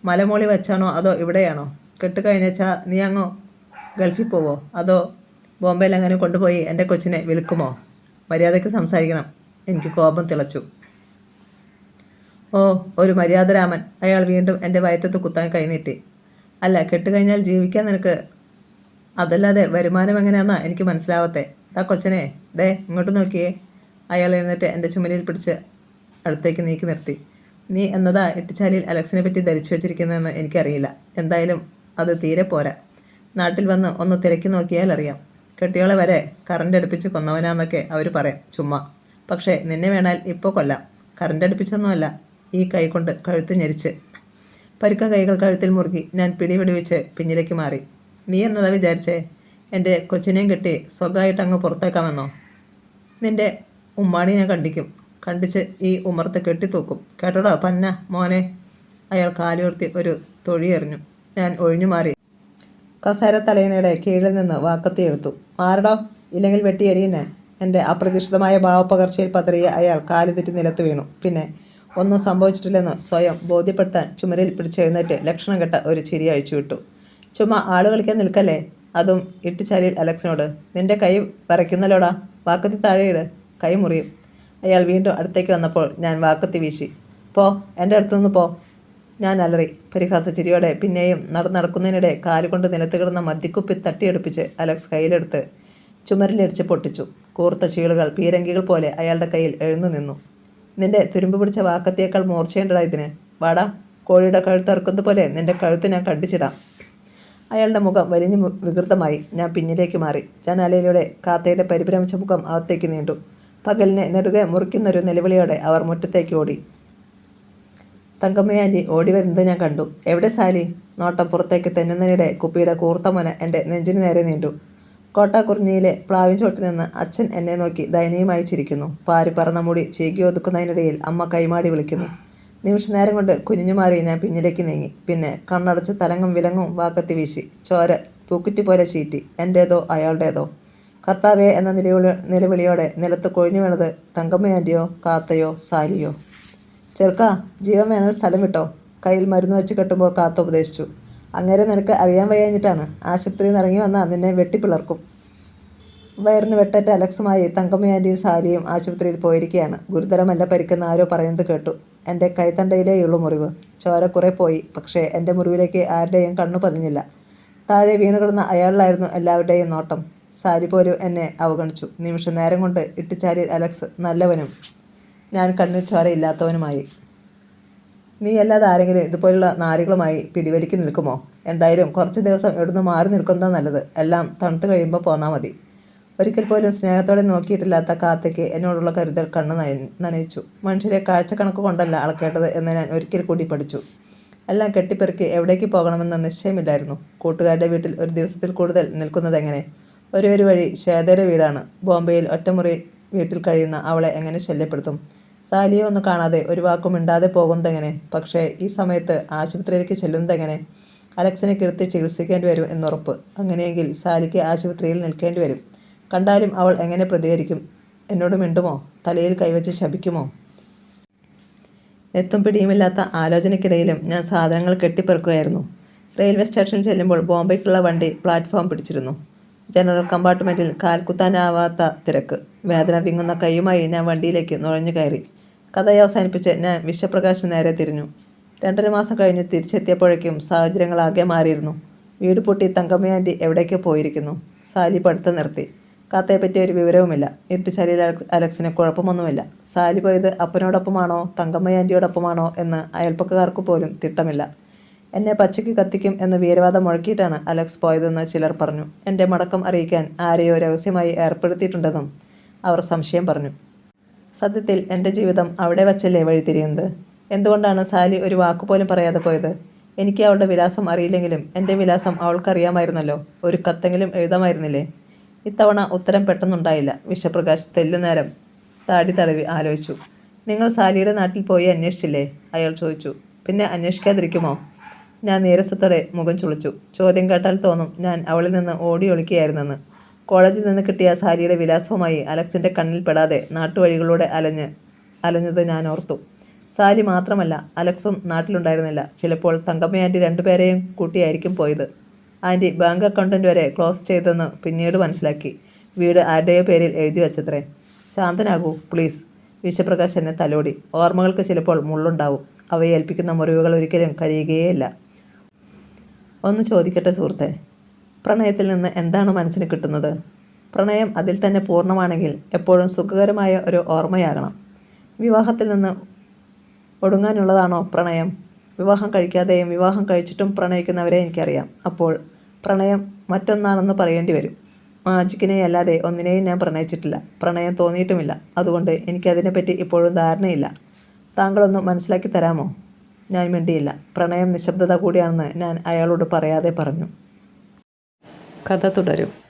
മലമോളി വെച്ചാണോ അതോ ഇവിടെയാണോ? കെട്ട് കഴിഞ്ഞാൽ നീ അങ്ങ് ഗൾഫിൽ പോവോ അതോ ബോംബെയിൽ അങ്ങനെ കൊണ്ടുപോയി എൻ്റെ കൊച്ചിനെ വിൽക്കുമോ? മര്യാദയ്ക്ക് സംസാരിക്കണം. എനിക്ക് കോപം തിളച്ചു. ഓ, ഒരു മര്യാദരാമൻ. അയാൾ വീണ്ടും എൻ്റെ വയറ്റത്ത് കുത്താൻ കൈനീട്ടി. അല്ല, കെട്ടുകഴിഞ്ഞാൽ ജീവിക്കാൻ നിനക്ക് അതല്ലാതെ വരുമാനം എങ്ങനെയാണെന്നാ എനിക്ക് മനസ്സിലാവത്തെ. കൊച്ചനെ, ദേ ഇങ്ങോട്ട് നോക്കിയേ. അയാൾ എഴുന്നേറ്റ് എൻ്റെ ചുമലിൽ പിടിച്ച് അടുത്തേക്ക് നീക്കി നിർത്തി. നീ എന്നതാ ഇട്ടുചാലിയിൽ അലക്സിനെ പറ്റി ധരിച്ചു വച്ചിരിക്കുന്നതെന്ന് എനിക്കറിയില്ല. എന്തായാലും അത് തീരെ പോരാ. നാട്ടിൽ വന്ന് ഒന്ന് തിരക്കി നോക്കിയാൽ അറിയാം. കെട്ടിയോളെ വരെ കറണ്ട് അടുപ്പിച്ച് കൊന്നവനാന്നൊക്കെ അവർ പറയാം ചുമ്മാ. പക്ഷേ നിന്നെ വേണാൽ ഇപ്പോൾ കൊല്ലാം. കറണ്ട് അടുപ്പിച്ചൊന്നുമല്ല, ഈ കൈ കൊണ്ട് കഴുത്ത് ഞെരിച്ച്. പരുക്ക കൈകൾ കഴുത്തിൽ മുറുകി ഞാൻ പിടിപിടിവെച്ച് പിന്നിലേക്ക് മാറി. നീ എന്നതാ വിചാരിച്ചേ? എൻ്റെ കൊച്ചിനെയും കെട്ടി സ്വകായിട്ട് അങ്ങ് പുറത്തേക്കാമെന്നോ? നിൻ്റെ ഉമ്മാണി ഞാൻ കണ്ടിച്ച് ഈ ഉമ്മർത്ത് കെട്ടിത്തൂക്കും. കേട്ടോടാ പന്ന മോനെ. അയാൾ കാലുയർത്തി ഒരു തൊഴി എറിഞ്ഞു. ഞാൻ ഒഴിഞ്ഞു മാറി കസേര തലയിണയുടെ കീഴിൽ നിന്ന് വാക്കത്തി എടുത്തു. മാറടോ, ഇല്ലെങ്കിൽ വെട്ടി എറിയും ഞാൻ. എൻ്റെ അപ്രതീക്ഷിതമായ ഭാവപ്പകർച്ചയിൽ പതറിയ അയാൾ കാലുതെറ്റി നിലത്ത് വീണു. പിന്നെ ഒന്നും സംഭവിച്ചിട്ടില്ലെന്ന് സ്വയം ബോധ്യപ്പെടുത്താൻ ചുമരിൽ പിടിച്ചെഴുന്നേറ്റ് ലക്ഷണം കെട്ട ഒരു ചിരി അഴിച്ചുവിട്ടു. ചുമ്മാ ആള് കളിക്കാൻ നിൽക്കല്ലേ. അതും ഇട്ടിച്ചാലിൽ അലക്സിനോട്. നിന്റെ കൈ വരയ്ക്കുന്നല്ലോടാ, വാക്കത്തി താഴെയിട്, കൈ മുറിയും. അയാൾ വീണ്ടും അടുത്തേക്ക് വന്നപ്പോൾ ഞാൻ വാക്കത്തി വീശി. പോ, എൻ്റെ അടുത്തുനിന്ന് പോ. ഞാൻ അലറി. പരിഹാസ ചിരിയോടെ പിന്നെയും നടക്കുന്നതിനിടെ കാലുകൊണ്ട് നിലത്ത് കിടന്ന മദ്യക്കുപ്പി തട്ടിയെടുപ്പിച്ച് അലക്സ് കയ്യിലെടുത്ത് ചുമരിലടിച്ച് പൊട്ടിച്ചു. കൂർത്ത ചീളുകൾ പീരങ്കികൾ പോലെ അയാളുടെ കയ്യിൽ എഴുന്നു നിന്നു. നിന്റെ തുരുമ്പ് പിടിച്ച വാക്കത്തിയേക്കാൾ മൂർച്ചയുണ്ടടാ ഇതിന്. വാടാ, കോഴിയുടെ കഴുത്തറുക്കുന്നത് പോലെ നിന്റെ കഴുത്ത് ഞാൻ കണ്ടിച്ചിടാം. അയാളുടെ മുഖം വലിഞ്ഞു വികൃതമായി. ഞാൻ പിന്നിലേക്ക് മാറി. ജനാലയിലൂടെ കാത്തയുടെ പരിഭ്രമിച്ച മുഖം അകത്തേക്ക് നീണ്ടു. പകലിനെ നെടുകെ മുറിക്കുന്നൊരു നിലവിളിയോടെ അവർ മുറ്റത്തേക്ക് ഓടി. തങ്കമ്മയാൻറ്റി ഓടി വരുന്നത് ഞാൻ കണ്ടു. എവിടെ സാലി? നോട്ടം പുറത്തേക്ക് തെന്നുന്നതിനിടെ കുപ്പിയുടെ കൂർത്ത മുന എൻ്റെ നെഞ്ചിന് നേരെ നീണ്ടു. കോട്ടാക്കുറിഞ്ഞിയിലെ പ്ലാവിൻ ചോട്ടിൽ നിന്ന് അച്ഛൻ എന്നെ നോക്കി ദയനീയമായി ചിരിക്കുന്നു. പാരി പറന്ന മുടി ചീകി ഒതുക്കുന്നതിനിടയിൽ അമ്മ കൈമാടി വിളിക്കുന്നു. നിമിഷനേരം കൊണ്ട് കുനിഞ്ഞുമാറി ഞാൻ പിന്നിലേക്ക് നീങ്ങി. പിന്നെ കണ്ണടച്ച് തലങ്ങും വിലങ്ങും വാക്കത്തി വീശി. ചോര പൂക്കുറ്റി പോലെ ചീറ്റി. എൻ്റേതോ അയാളുടേതോ? കർത്താവേ എന്ന നിലവിളിയോടെ നിലത്ത് കൊഴിഞ്ഞു വീണത് തങ്കമ്മയാൻറ്റിയോ കാത്തയോ സാലിയോ? ചെറുക്കാ, ജീവൻ വേണൽ സ്ഥലം വിട്ടോ. കയ്യിൽ മരുന്ന് വെച്ച് കെട്ടുമ്പോൾ കാത്ത ഉപദേശിച്ചു. അങ്ങനെ നിനക്ക് അറിയാൻ വയ്യാഞ്ഞിട്ടാണ്. ആശുപത്രിയിൽ നിന്ന് ഇറങ്ങി വന്നാൽ നിന്നെ വെട്ടിപ്പിളർക്കും. വയറിന് വെട്ടേറ്റ അലക്സുമായി തങ്കമ്മയാൻറ്റിയും സാലിയും ആശുപത്രിയിൽ പോയിരിക്കുകയാണ്. ഗുരുതരമല്ല പരിക്കെന്ന് ആരോ പറയുന്നത് കേട്ടു. എൻ്റെ കൈത്തണ്ടയിലേയുള്ളൂ മുറിവ്. ചോര കുറെ പോയി. പക്ഷേ എൻ്റെ മുറിവിലേക്ക് ആരുടെയും കണ്ണു പതിഞ്ഞില്ല. താഴെ വീണുകിടന്ന അയാളിലായിരുന്നു എല്ലാവരുടെയും നോട്ടം. സാലി പോലും എന്നെ അവഗണിച്ചു. നിമിഷ നേരം കൊണ്ട് ഇട്ടിച്ചാലിൽ അലക്സ് നല്ലവനും ഞാൻ കണ്ണിൽ ചോരയില്ലാത്തവനുമായി. നീ അല്ലാതെ ആരെങ്കിലും ഇതുപോലുള്ള നാരികളുമായി പിടിവലിക്ക് നിൽക്കുമോ? എന്തായാലും കുറച്ച് ദിവസം ഇവിടുന്ന് മാറി നിൽക്കുന്നതാണ് നല്ലത്. എല്ലാം തണുത്ത് കഴിയുമ്പോൾ പോന്നാൽ മതി. ഒരിക്കൽ പോലും സ്നേഹത്തോടെ നോക്കിയിട്ടില്ലാത്ത കാത്തയ്ക്ക് എന്നോടുള്ള കരുതൽ കണ്ണ് നനയിച്ചു. മനുഷ്യരെ കാഴ്ചക്കണക്ക് കൊണ്ടല്ല അളക്കേണ്ടത് എന്ന് ഞാൻ ഒരിക്കൽ കൂടി പഠിച്ചു. എല്ലാം കെട്ടിപ്പെറുക്കി എവിടേക്ക് പോകണമെന്ന നിശ്ചയമില്ലായിരുന്നു. കൂട്ടുകാരുടെ വീട്ടിൽ ഒരു ദിവസത്തിൽ കൂടുതൽ നിൽക്കുന്നതെങ്ങനെ? ഒരു വഴി ശ്വേതയുടെ വീടാണ്. ബോംബെയിൽ ഒറ്റമുറി വീട്ടിൽ കഴിയുന്ന അവളെ എങ്ങനെ ശല്യപ്പെടുത്തും? സാലിയെ ഒന്ന് കാണാതെ ഒരു വാക്കും മിണ്ടാതെ പോകുന്നതെങ്ങനെ? പക്ഷേ ഈ സമയത്ത് ആശുപത്രിയിലേക്ക് ചെല്ലുന്നതെങ്ങനെ? അലക്സിനെ കിടത്തി ചികിത്സിക്കേണ്ടി വരും എന്നുറപ്പ്. അങ്ങനെയെങ്കിൽ സാലിക്ക് ആശുപത്രിയിൽ നിൽക്കേണ്ടി വരും. കണ്ടാലും അവൾ എങ്ങനെ പ്രതികരിക്കും? എന്നോട് മിണ്ടുമോ? തലയിൽ കൈവച്ച് ശപിക്കുമോ? എത്തും പിടിയുമില്ലാത്ത ആലോചനയ്ക്കിടയിലും ഞാൻ സാധനങ്ങൾ കെട്ടിപ്പെറുക്കുകയായിരുന്നു. റെയിൽവേ സ്റ്റേഷനിൽ ചെല്ലുമ്പോൾ ബോംബെക്കുള്ള വണ്ടി പ്ലാറ്റ്ഫോം പിടിച്ചിരുന്നു. ജനറൽ കമ്പാർട്ട്മെൻറ്റിൽ കാൽക്കുത്താനാവാത്ത തിരക്ക്. വേദന വിങ്ങുന്ന കൈയുമായി ഞാൻ വണ്ടിയിലേക്ക് നുഴഞ്ഞു കയറി. കഥയെ അവസാനിപ്പിച്ച് ഞാൻ വിശ്വപ്രകാശിന് നേരെ തിരിഞ്ഞു. 2.5 മാസം കഴിഞ്ഞ് തിരിച്ചെത്തിയപ്പോഴേക്കും സാഹചര്യങ്ങളാകെ മാറിയിരുന്നു. വീട് പൂട്ടി തങ്കമ്മയാൻറ്റി എവിടേക്കോ പോയിരിക്കുന്നു. സാലി പഠിത്തം നിർത്തി. കാത്തയെപ്പറ്റി ഒരു വിവരവുമില്ല. ഇട്ടിച്ചാലിൽ അലക്സിന് കുഴപ്പമൊന്നുമില്ല. സാലി പോയത് അപ്പനോടൊപ്പമാണോ തങ്കമ്മയാൻറ്റിയോടൊപ്പമാണോ എന്ന് അയൽപ്പക്കക്കാർക്ക് പോലും തിട്ടമില്ല. എന്നെ പച്ചയ്ക്ക് കത്തിക്കും എന്ന് വീരവാദം മുഴക്കിയിട്ടാണ് അലക്സ് പോയതെന്ന് ചിലർ പറഞ്ഞു. എൻ്റെ മടക്കം അറിയിക്കാൻ ആരെയോ രഹസ്യമായി ഏർപ്പെടുത്തിയിട്ടുണ്ടെന്നും അവർ സംശയം പറഞ്ഞു. സത്യത്തിൽ എൻ്റെ ജീവിതം അവിടെ വച്ചല്ലേ വഴിതിരിയുന്നത്? എന്തുകൊണ്ടാണ് സാലി ഒരു വാക്കുപോലും പറയാതെ പോയത്? എനിക്ക് അവളുടെ വിലാസം അറിയില്ലെങ്കിലും എൻ്റെ വിലാസം അവൾക്കറിയാമായിരുന്നല്ലോ. ഒരു കത്തെങ്കിലും എഴുതാമായിരുന്നില്ലേ? ഇത്തവണ ഉത്തരം പെട്ടെന്നുണ്ടായില്ല. വിശ്വപ്രകാശ് തെല്ലുനേരം താടി തടവി ആലോചിച്ചു. നിങ്ങൾ സാലിയുടെ നാട്ടിൽ പോയി അന്വേഷിച്ചില്ലേ? അയാൾ ചോദിച്ചു. പിന്നെ അന്വേഷിക്കാതിരിക്കുമോ? ഞാൻ നീരസത്തോടെ മുഖം ചുളിച്ചു. ചോദ്യം കേട്ടാൽ തോന്നും ഞാൻ അവളിൽ നിന്ന് ഓടി ഒളിക്കുകയായിരുന്നെന്ന്. കോളേജിൽ നിന്ന് കിട്ടിയ സാലിയുടെ വിലാസവുമായി അലക്സിൻ്റെ കണ്ണിൽ പെടാതെ നാട്ടുവഴികളിലൂടെ അലഞ്ഞത് ഞാൻ ഓർത്തു. സാലി മാത്രമല്ല, അലക്സും നാട്ടിലുണ്ടായിരുന്നില്ല. ചിലപ്പോൾ തങ്കമ്മയാൻറ്റി 2 പേരെയും കൂട്ടിയായിരിക്കും പോയത്. ആൻറ്റി ബാങ്ക് അക്കൗണ്ടൻ്റ് വരെ ക്ലോസ് ചെയ്തെന്ന് പിന്നീട് മനസ്സിലാക്കി. വീട് ആരുടെയോ പേരിൽ എഴുതി വച്ചത്രേ. ശാന്തനാകൂ പ്ലീസ്. വിശ്വപ്രകാശ് എന്നെ തലോടി. ഓർമ്മകൾക്ക് ചിലപ്പോൾ മുള്ളുണ്ടാവും. അവയെ ഏൽപ്പിക്കുന്ന മുറിവുകൾ ഒരിക്കലും കരിയുകയേയില്ല. ഒന്ന് ചോദിക്കട്ടെ സുഹൃത്തെ, പ്രണയത്തിൽ നിന്ന് എന്താണ് മനസ്സിന് കിട്ടുന്നത്? പ്രണയം അതിൽ തന്നെ പൂർണ്ണമാണെങ്കിൽ എപ്പോഴും സുഖകരമായ ഒരു ഓർമ്മയാകണം. വിവാഹത്തിൽ നിന്ന് ഒടുങ്ങാനുള്ളതാണോ പ്രണയം? വിവാഹം കഴിക്കാതെയും വിവാഹം കഴിച്ചിട്ടും പ്രണയിക്കുന്നവരെ എനിക്കറിയാം. അപ്പോൾ പ്രണയം മറ്റൊന്നാണെന്ന് പറയേണ്ടി വരും. മാജിക്കിനെ അല്ലാതെ ഒന്നിനെയും ഞാൻ പ്രണയിച്ചിട്ടില്ല. പ്രണയം തോന്നിയിട്ടുമില്ല. അതുകൊണ്ട് എനിക്കതിനെപ്പറ്റി ഇപ്പോഴും ധാരണയില്ല. താങ്കളൊന്ന് മനസ്സിലാക്കി തരാമോ? ഞാൻ മിണ്ടിയില്ല. പ്രണയം നിശബ്ദത കൂടിയാണെന്ന് ഞാൻ അയാളോട് പറയാതെ പറഞ്ഞു. കഥ തുടരും.